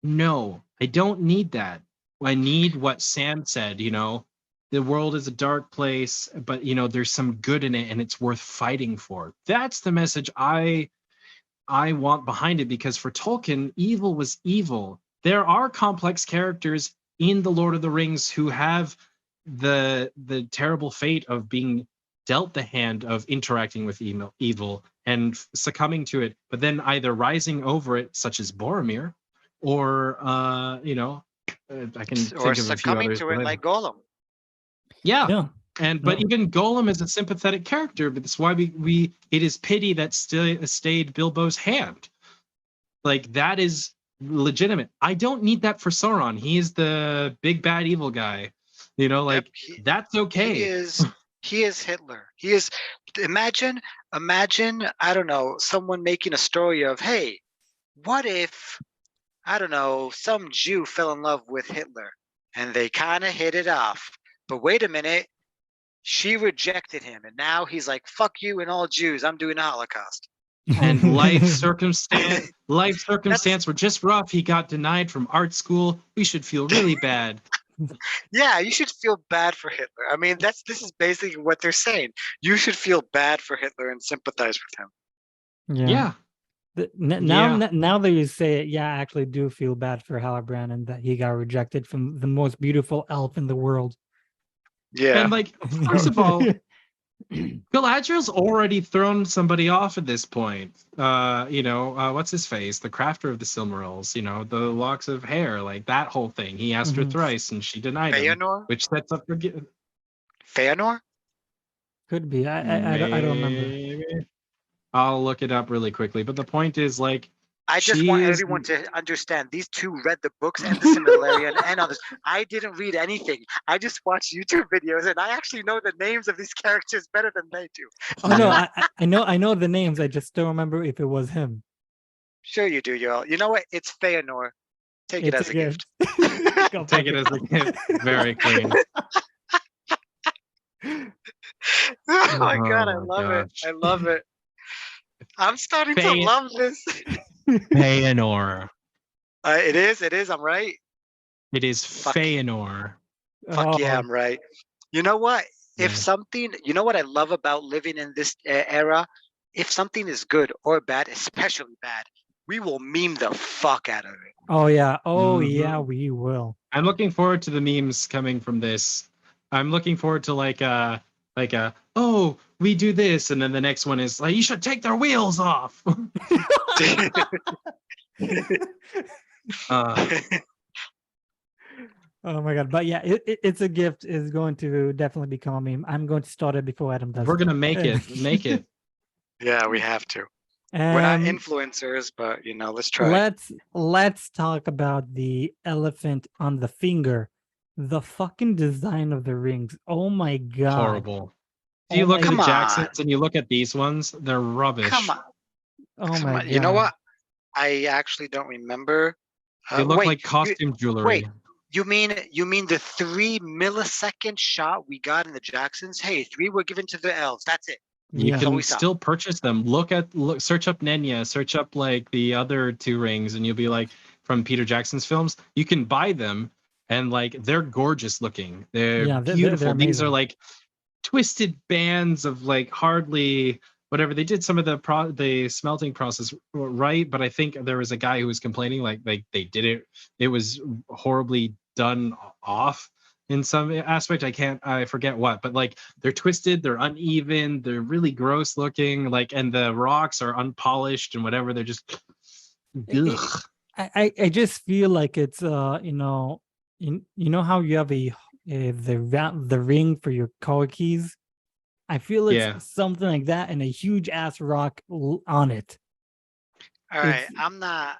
Speaker 2: No, I don't need that. I need what Sam said, the world is a dark place, but there's some good in it and it's worth fighting for. That's the message I want behind it, because for Tolkien, evil was evil. There are complex characters in the Lord of the Rings who have the terrible fate of being dealt the hand of interacting with evil and succumbing to it, but then either rising over it, such as Boromir, or I can
Speaker 3: Or
Speaker 2: think of a few
Speaker 3: succumbing
Speaker 2: others.
Speaker 3: to it like Gollum.
Speaker 2: Yeah.
Speaker 1: Yeah.
Speaker 2: But
Speaker 1: No.
Speaker 2: even Golem is a sympathetic character, but that's why we it is pity that stayed Bilbo's hand. Like that is legitimate. I don't need that for Sauron. He is the big bad evil guy.
Speaker 3: Yep,
Speaker 2: That's okay.
Speaker 3: he is Hitler. He is imagine I don't know, someone making a story of, hey, what if, I don't know, some Jew fell in love with Hitler and they kind of hit it off. But wait a minute, she rejected him and now he's like, fuck you and all Jews, I'm doing the Holocaust.
Speaker 2: And life circumstance were just rough. He got denied from art school. We should feel really bad.
Speaker 3: Yeah, you should feel bad for Hitler. I mean, this is basically what they're saying. You should feel bad for Hitler and sympathize with him.
Speaker 2: Yeah.
Speaker 1: Now that you say it, yeah, I actually do feel bad for Halbrand and that he got rejected from the most beautiful elf in the world.
Speaker 3: Yeah.
Speaker 2: And like, first of all, Galadriel's already thrown somebody off at this point. What's his face? The crafter of the Silmarils, the locks of hair, like that whole thing. He asked her thrice and she denied him, which sets up for
Speaker 3: Feanor?
Speaker 1: Could be. I don't remember.
Speaker 2: I'll look it up really quickly. But the point is, like,
Speaker 3: I just want everyone to understand these two read the books and the Silmarillion and others. I didn't read anything. I just watched YouTube videos and I actually know the names of these characters better than they do.
Speaker 1: Oh no, I know the names. I just don't remember if it was him.
Speaker 3: Sure you do, y'all. You know what? It's Feanor. Take it as a gift.
Speaker 2: Take it as a gift. Very clean.
Speaker 3: Oh my god, I love it. I love it. I'm starting to love this.
Speaker 2: Feanor.
Speaker 3: It is. I'm right.
Speaker 2: It is Feanor.
Speaker 3: Fuck yeah, I'm right. You know what? If something, you know what I love about living in this era? If something is good or bad, especially bad, we will meme the fuck out of it.
Speaker 1: Oh yeah. Oh yeah, we will.
Speaker 2: I'm looking forward to the memes coming from this. I'm looking forward to like oh, we do this, and then the next one is like, you should take their wheels off.
Speaker 1: Oh my god! But yeah, it's a gift is going to definitely become a meme. I'm going to start it before Adam does.
Speaker 2: We're gonna make it.
Speaker 3: Yeah, we have to. We're not influencers, but let's try.
Speaker 1: Let's talk about the elephant on the finger. The fucking design of the rings. Oh my god.
Speaker 2: Horrible. If you look at the Jacksons and you look at these ones, they're rubbish.
Speaker 3: Come on.
Speaker 1: Oh my god.
Speaker 3: You know what? I actually don't remember.
Speaker 2: They look like costume jewelry.
Speaker 3: Wait, you mean the 3 millisecond shot we got in the Jacksons? Hey, 3 were given to the elves. That's it.
Speaker 2: You can still purchase them. Search up Nenya, search up like the other 2 rings, and you'll be like, from Peter Jackson's films, you can buy them, and like they're gorgeous looking. They're beautiful. These are like twisted bands of like hardly whatever. They did some of the smelting process right, but I think there was a guy who was complaining like they did it was horribly done off in some aspect. I forget what, but like they're twisted, they're uneven, they're really gross looking, like, and the rocks are unpolished and whatever. They're just ugh.
Speaker 1: I just feel like it's you know, you know how you have the ring for your car keys. I feel it's
Speaker 2: Yeah.
Speaker 1: something like that and a huge ass rock on it.
Speaker 3: All right,
Speaker 1: It's-
Speaker 3: I'm not.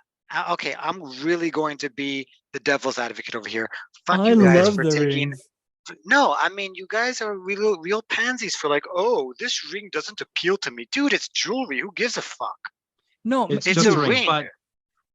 Speaker 3: Okay, I'm really going to be the devil's advocate over here. Fuck
Speaker 1: I
Speaker 3: you guys
Speaker 1: love
Speaker 3: for
Speaker 1: the
Speaker 3: taking.
Speaker 1: rings.
Speaker 3: No, I mean you guys are real pansies for like, oh, this ring doesn't appeal to me, dude. It's jewelry. Who gives a fuck?
Speaker 1: No,
Speaker 2: It's
Speaker 3: It's
Speaker 2: just
Speaker 3: a
Speaker 2: a ring,
Speaker 3: ring.
Speaker 2: but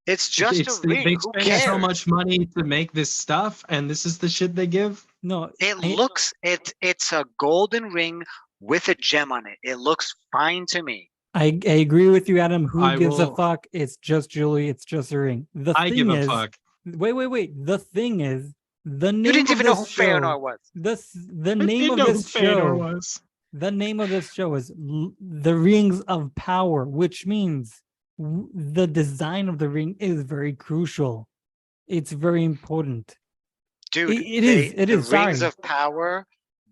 Speaker 3: It's just a ring.
Speaker 2: they
Speaker 3: Who
Speaker 2: spend
Speaker 3: cares?
Speaker 2: so much money to make this stuff, and this is the shit they give.
Speaker 1: no.
Speaker 3: It's a golden ring with a gem on it. It looks fine to me.
Speaker 1: I agree with you, Adam. Who
Speaker 2: I
Speaker 1: gives a
Speaker 2: will-
Speaker 1: fuck? It's just jewelry. It's just a ring. The
Speaker 2: I give
Speaker 1: thing
Speaker 2: a
Speaker 1: is,
Speaker 2: fuck.
Speaker 1: wait. The thing is, the name
Speaker 3: You didn't
Speaker 1: of
Speaker 3: even know
Speaker 1: this
Speaker 3: who Feanor
Speaker 1: show.
Speaker 3: was.
Speaker 1: The
Speaker 2: I
Speaker 1: name
Speaker 2: did
Speaker 1: of
Speaker 2: know who
Speaker 1: this
Speaker 2: Feanor
Speaker 1: show.
Speaker 2: was.
Speaker 1: The name of this show is The Rings of Power, which means the design of the ring is very crucial. It's very important.
Speaker 3: Dude,
Speaker 1: It is.
Speaker 3: the rings
Speaker 1: Sorry.
Speaker 3: of power,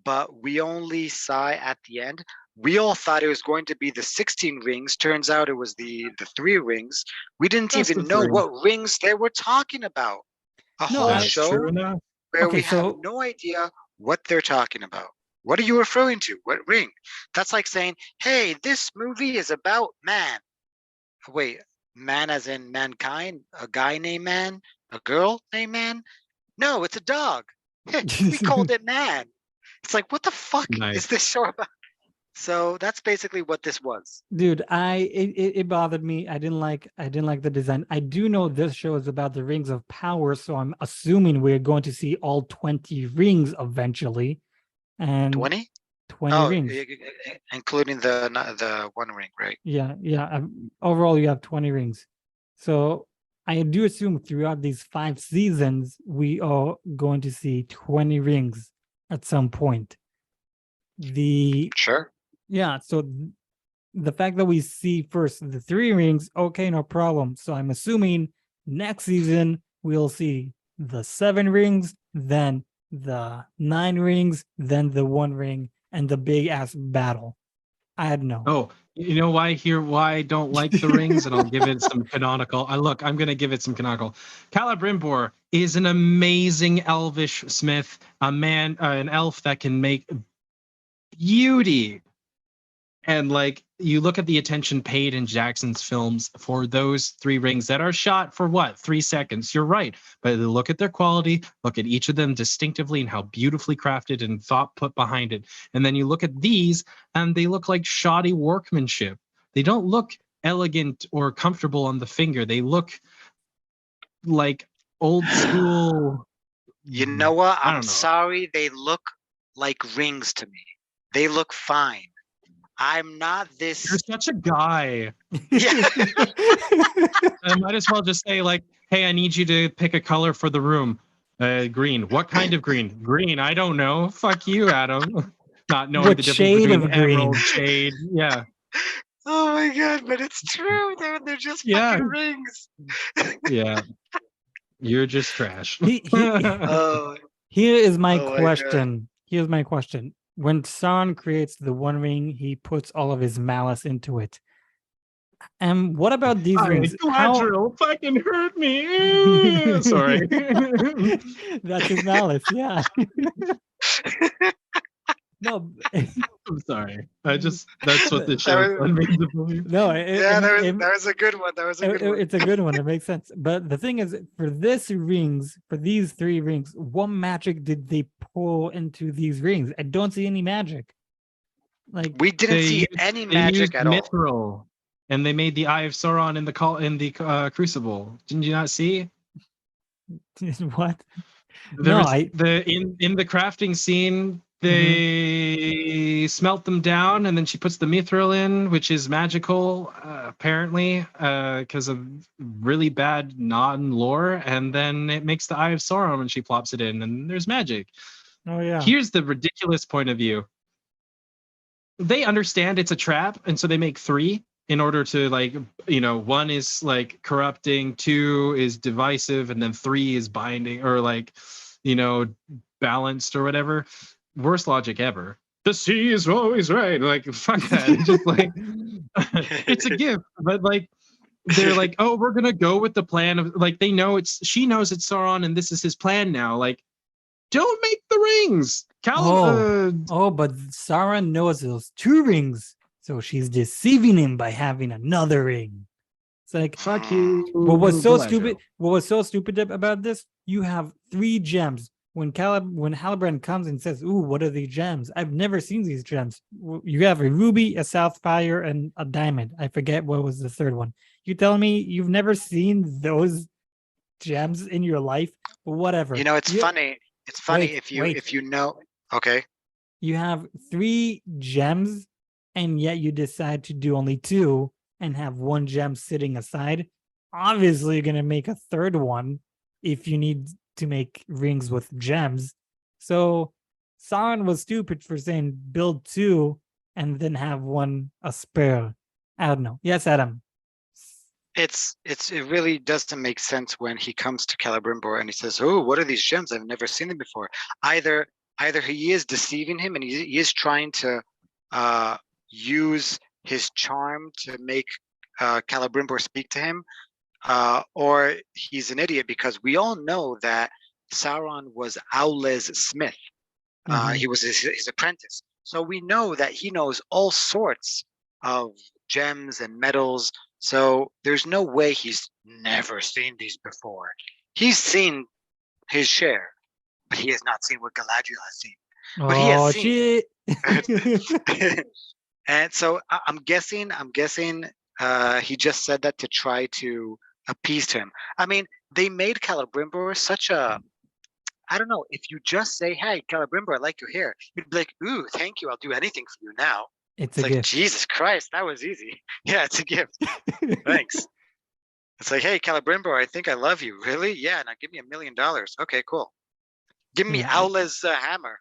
Speaker 3: but we only saw at the end. We all thought it was going to be the 16 rings. Turns out it was the 3 rings. We didn't
Speaker 2: Just
Speaker 3: even
Speaker 2: the
Speaker 3: know
Speaker 2: 3.
Speaker 3: what rings they were talking about. A
Speaker 1: No,
Speaker 3: whole
Speaker 1: I-
Speaker 2: That's
Speaker 3: show
Speaker 2: true enough.
Speaker 3: where
Speaker 1: Okay,
Speaker 3: we have
Speaker 1: so-
Speaker 3: no idea what they're talking about. What are you referring to? What ring? That's like saying, hey, this movie is about man. Wait, man as in mankind? A guy named Man? A girl named Man? No, it's a dog. We called it Man. It's like, what the fuck
Speaker 2: Nice.
Speaker 3: is this show about? So that's basically what this was.
Speaker 1: Dude, it bothered me. I didn't like the design. I do know this show is about the Rings of Power, so I'm assuming we're going to see all 20 rings eventually. And
Speaker 3: 20?
Speaker 1: 20
Speaker 3: Oh,
Speaker 1: rings.
Speaker 3: including the 1 ring, right?
Speaker 1: Yeah. Overall, you have 20 rings. So I do assume throughout these 5 seasons, we are going to see 20 rings at some point.
Speaker 3: Sure.
Speaker 1: Yeah, so the fact that we see first the 3 rings, okay, no problem. So I'm assuming next season we'll see the 7 rings, then the 9 rings, then the 1 ring, and the big ass battle. I had no.
Speaker 2: Oh, you know why I don't like the rings, and I'll give it some canonical. I'm gonna give it some canonical. Celebrimbor is an amazing elvish smith, an elf that can make beauty. And like you look at the attention paid in Jackson's films for those 3 rings that are shot for what, 3 seconds. You're right, but look at their quality, look at each of them distinctively and how beautifully crafted and thought put behind it. And then you look at these and they look like shoddy workmanship. They don't look elegant or comfortable on the finger. They look like old school.
Speaker 3: You know what?
Speaker 2: I
Speaker 3: I'm
Speaker 2: don't know.
Speaker 3: sorry. They look like rings to me. They look fine. I'm not this.
Speaker 2: You're such a guy.
Speaker 3: Yeah.
Speaker 2: I might as well just say like, hey, I need you to pick a color for the room. Green. What kind of green? Green. I don't know. Fuck you, Adam. Not knowing
Speaker 1: What
Speaker 2: the difference
Speaker 1: shade
Speaker 2: between
Speaker 1: of green?
Speaker 2: emerald shade. Yeah.
Speaker 3: Oh my god! But it's true. They're just
Speaker 2: Yeah.
Speaker 3: fucking rings.
Speaker 2: Yeah. You're just trash.
Speaker 3: Oh,
Speaker 1: Here is my
Speaker 3: Oh my God.
Speaker 1: question. Here's my question. When Sauron creates the 1 ring, he puts all of his malice into it. And what about these rings? How...
Speaker 2: Galadriel fucking hurt me. Sorry.
Speaker 1: That's his malice, yeah. No,
Speaker 2: I'm sorry. That's what the
Speaker 3: That
Speaker 2: show
Speaker 3: was-
Speaker 2: led me to believe.
Speaker 1: no.
Speaker 3: yeah, that was a good one. That was a good one.
Speaker 1: It's a good one. It makes sense. But the thing is, for these 3 rings, what magic did they pull into these rings? I don't see any magic. Like,
Speaker 3: We didn't
Speaker 2: They
Speaker 3: see
Speaker 2: used-
Speaker 3: any
Speaker 2: They
Speaker 3: magic
Speaker 2: used
Speaker 3: at all.
Speaker 2: mithril, and they made the Eye of Sauron in the Crucible. Didn't you not see?
Speaker 1: what?
Speaker 2: There
Speaker 1: No,
Speaker 2: was
Speaker 1: I-
Speaker 2: in the crafting scene, they smelt them down, and then she puts the mithril in, which is magical, apparently, because of really bad non-lore, and then it makes the Eye of Sauron when she plops it in, and there's magic.
Speaker 1: Oh yeah.
Speaker 2: Here's the ridiculous point of view. they understand it's a trap, and so they make 3 in order to like, 1 is like corrupting, 2 is divisive, and then 3 is binding or like, balanced or whatever. Worst logic ever. The sea is always right. Like fuck that. It's just like it's a gift, but like they're like, oh, we're gonna go with the plan of like they know she knows it's Sauron and this is his plan now. Like, don't make the rings.
Speaker 1: But Sauron knows those 2 rings, so she's deceiving him by having another ring. It's like,
Speaker 2: fuck you.
Speaker 1: what was so stupid about this? You have 3 gems. When Halbrand comes and says, "Ooh, what are these gems? I've never seen these gems." You have a ruby, a sapphire, and a diamond. I forget what was the third one. You telling me you've never seen those gems in your life? Whatever.
Speaker 3: It's funny. It's funny if you know. Okay.
Speaker 1: You have 3 gems, and yet you decide to do only 2 and have 1 gem sitting aside. Obviously, you're gonna make a third one if you need to make rings with gems. So Sauron was stupid for saying build 2 and then have 1 a spare. I don't know. Yes, Adam.
Speaker 3: It really doesn't make sense when he comes to Celebrimbor and he says, "Oh, what are these gems? I've never seen them before." Either he is deceiving him and he is trying to use his charm to make Celebrimbor speak to him, or he's an idiot, because we all know that Sauron was Aul's smith. He was his apprentice. So we know that he knows all sorts of gems and metals. So there's no way he's never seen these before. He's seen his share, but he has not seen what Galadriel has seen. But he has seen. Shit. And so I'm guessing he just said that to try to appease him. I mean, they made Celebrimbor such a, I don't know, if you just say, "Hey, Celebrimbor, I like your hair," you'd be like, "Ooh, thank you, I'll do anything for you now."
Speaker 1: It's
Speaker 3: like,
Speaker 1: gift.
Speaker 3: Jesus Christ, that was easy. Yeah, it's a gift. Thanks. It's like, "Hey, Celebrimbor, I think I love you." Really? Yeah, now give me $1 million. Okay, cool. Give me Aula's hammer.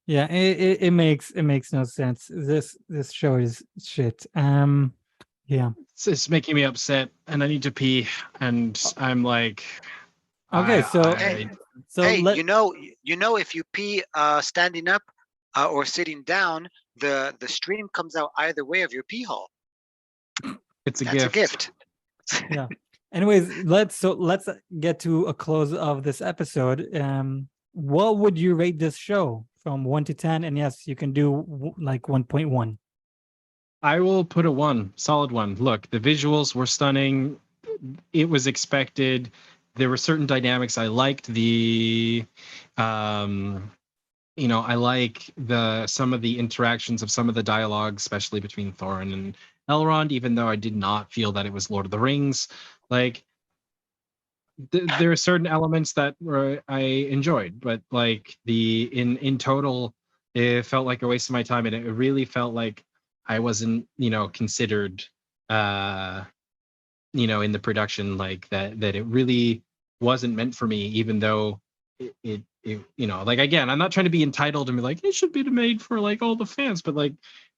Speaker 1: Yeah, it makes no sense. This show is shit. Yeah.
Speaker 2: It's making me upset, and I need to pee, and I'm like,
Speaker 1: okay,
Speaker 3: if you pee standing up or sitting down, the stream comes out either way of your pee hole.
Speaker 2: That's a
Speaker 3: gift.
Speaker 1: Yeah. Anyways, let's get to a close of this episode. What would you rate this show from 1 to 10? And yes, you can do like 1.1.
Speaker 2: I will put a 1, solid 1. Look, the visuals were stunning. It was expected. There were certain dynamics I liked. I like some of the interactions of some of the dialogue, especially between Thorin and Elrond, even though I did not feel that it was Lord of the Rings. Like, there are certain elements that I enjoyed, but like in total, it felt like a waste of my time, and it really felt like I wasn't, considered, in the production, like that it really wasn't meant for me, even though it like, again, I'm not trying to be entitled and be like, it should be made for like all the fans, but like,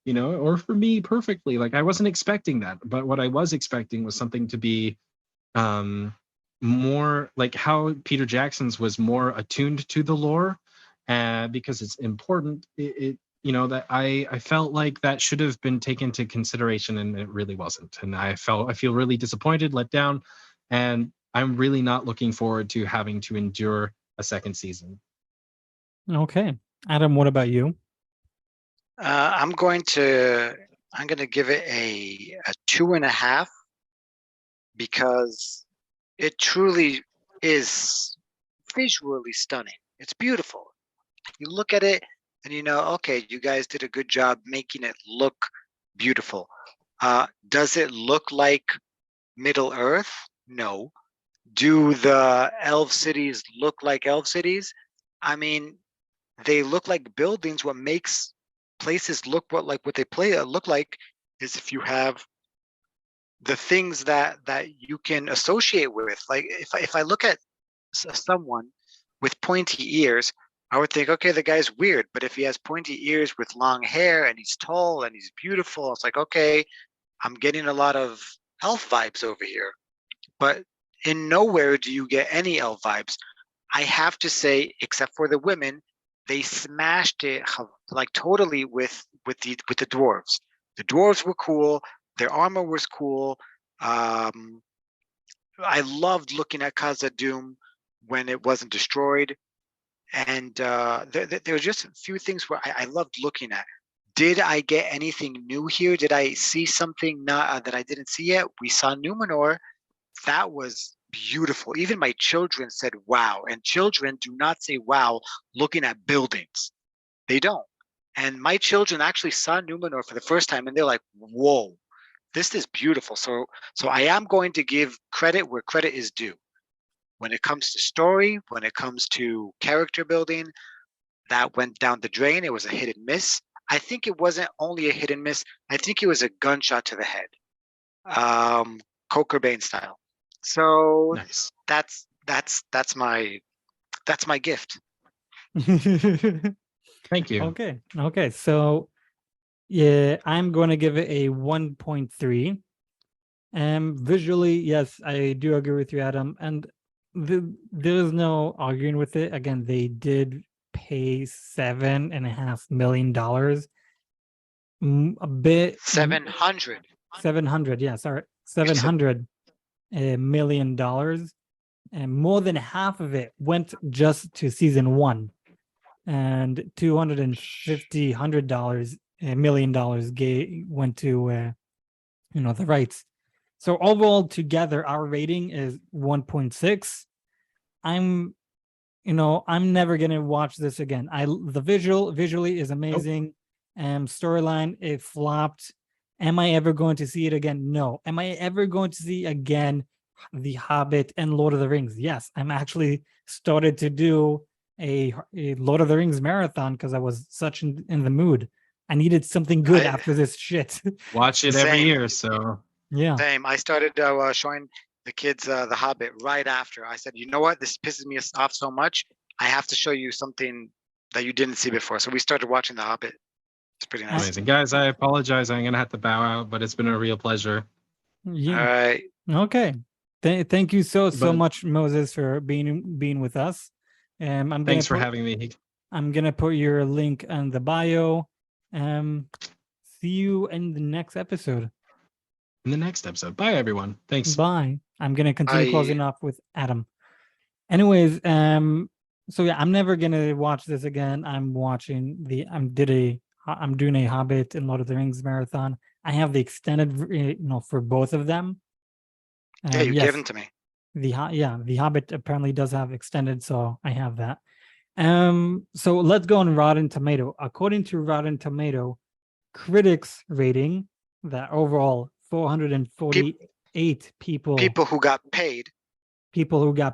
Speaker 2: or for me perfectly. Like, I wasn't expecting that, but what I was expecting was something to be more like how Peter Jackson's was more attuned to the lore, because it's important. That I felt like that should have been taken into consideration, and it really wasn't. And I feel really disappointed, let down, and I'm really not looking forward to having to endure a second season.
Speaker 1: Okay, Adam, what about you?
Speaker 3: I'm going to give it a 2.5, because it truly is visually stunning. It's beautiful. You look at it and okay, you guys did a good job making it look beautiful. Does it look like Middle Earth? No. Do the elf cities look like elf cities? I mean, they look like buildings. What makes places look what they look like is if you have the things that you can associate with. Like if I look at someone with pointy ears, I would think, okay, the guy's weird, but if he has pointy ears with long hair and he's tall and he's beautiful, it's like, okay, I'm getting a lot of elf vibes over here. But in nowhere do you get any elf vibes. I have to say, except for the women, they smashed it like totally with the dwarves. The dwarves were cool. Their armor was cool. I loved looking at Khazad-dûm when it wasn't destroyed, and there were just a few things where I loved looking at. Did I get anything new here? Did I see something not that I didn't see yet? We saw Numenor. That was beautiful. Even my children said wow, and children do not say wow looking at buildings. They don't. And my children actually saw Numenor for the first time, and they're like, whoa, this is beautiful. So I am going to give credit where credit is due. When it comes to story, when it comes to character building, that went down the drain. It was a hit and miss. I think it wasn't only a hit and miss. I think it was a gunshot to the head, Coker Bane style. So
Speaker 2: Nice.
Speaker 3: that's my gift.
Speaker 2: Thank you.
Speaker 1: Okay. So yeah, I'm going to give it a 1.3. Visually, yes, I do agree with you, Adam. And there is no arguing with it. Again, they did pay $7.5 million. A bit
Speaker 3: 700.
Speaker 1: Yeah, sorry, $700 million, and more than half of it went just to season 1, and $250 million went to the rights. So overall, together, our rating is 1.6. I'm never gonna watch this again. The visually is amazing. Storyline, it flopped. Am I ever going to see it again? No. Am I ever going to see again The Hobbit and Lord of the Rings? Yes. I'm actually started to do a Lord of the Rings marathon because I was such in the mood. I needed something good after this shit.
Speaker 2: Watch it every year, so
Speaker 1: yeah.
Speaker 3: Same. I started showing the kids The Hobbit right after. I said, you know what? This pisses me off so much. I have to show you something that you didn't see before. So we started watching The Hobbit. It's pretty nice.
Speaker 2: amazing. Guys, I apologize. I'm gonna have to bow out, but it's been a real pleasure.
Speaker 1: Yeah.
Speaker 3: All right.
Speaker 1: Okay. Thank you so
Speaker 2: But-
Speaker 1: much, Moses, for being with us.
Speaker 2: Thanks for having me.
Speaker 1: I'm gonna put your link on the bio. See you in the next episode.
Speaker 2: In the next episode. Bye, everyone. Thanks.
Speaker 1: Bye. I'm gonna continue
Speaker 3: Bye.
Speaker 1: closing off with Adam. Anyways, so yeah, I'm never gonna watch this again. I'm doing a Hobbit and Lord of the Rings marathon. I have the extended, for both of them.
Speaker 3: Yeah, you
Speaker 1: yes,
Speaker 3: gave them to me.
Speaker 1: The Hobbit apparently does have extended, so I have that. So let's go on Rotten Tomato. According to Rotten Tomato, critics rating, that overall 448 people
Speaker 3: Who got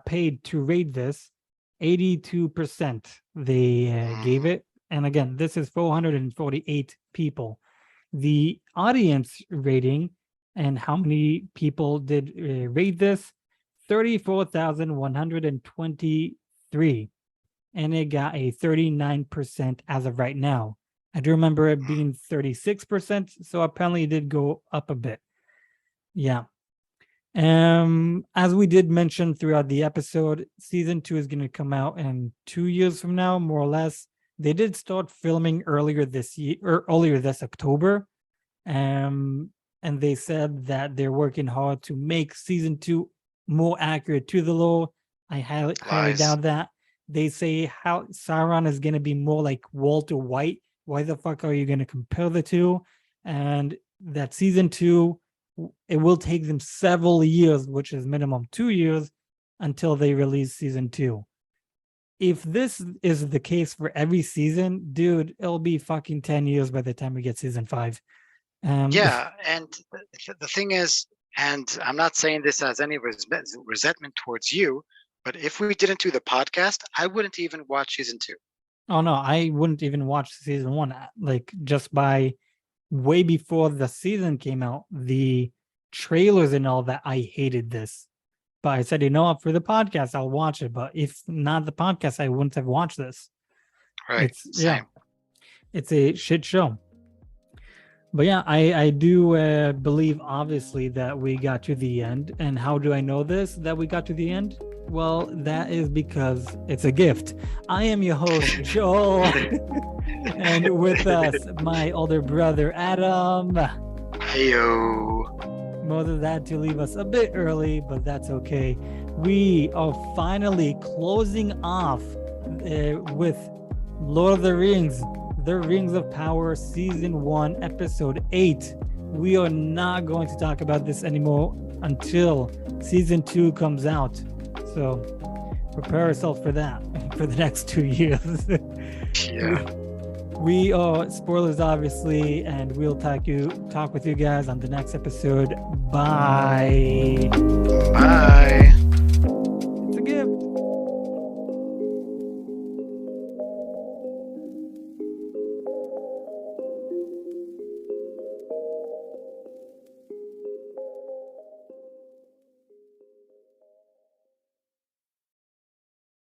Speaker 3: paid.
Speaker 1: To rate this, 82% they gave it. And again, this is 448 people. The audience rating and how many people did rate this, 34,123. And it got a 39% as of right now. I do remember it being 36%, so apparently it did go up a bit. Yeah. As we did mention throughout the episode, season 2 is going to come out in 2 years from now, more or less. They did start filming earlier this October. And they said that they're working hard to make season 2 more accurate to the lore. I highly doubt that. They say how Sauron is going to be more like Walter White. Why the fuck are you going to compare the two? And that season 2, it will take them several years, which is minimum 2 years, until they release season 2. If this is the case for every season, dude, it'll be fucking 10 years by the time we get season 5.
Speaker 3: Yeah, and the thing is, and I'm not saying this as any resentment towards you, but if we didn't do the podcast, I wouldn't even watch season 2.
Speaker 1: Oh no, I wouldn't even watch season 1. Like, just by way before the season came out, the trailers and all that, I hated this. But I said, for the podcast, I'll watch it. But if not the podcast, I wouldn't have watched this.
Speaker 3: Right. Same.
Speaker 1: It's a shit show. But yeah, I do believe obviously that we got to the end. And how do I know this, that we got to the end? Well, that is because it's a gift. I am your host, Joel. And with us, my older brother, Adam.
Speaker 3: Heyo.
Speaker 1: Moses had to leave us a bit early, but that's okay. We are finally closing off with Lord of the Rings, The Rings of Power, Season 1, Episode 8. We are not going to talk about this anymore until Season 2 comes out. So prepare yourself for that for the next 2 years.
Speaker 3: Yeah.
Speaker 1: We are spoilers, obviously, and we'll talk with you guys on the next episode. Bye.
Speaker 3: Bye.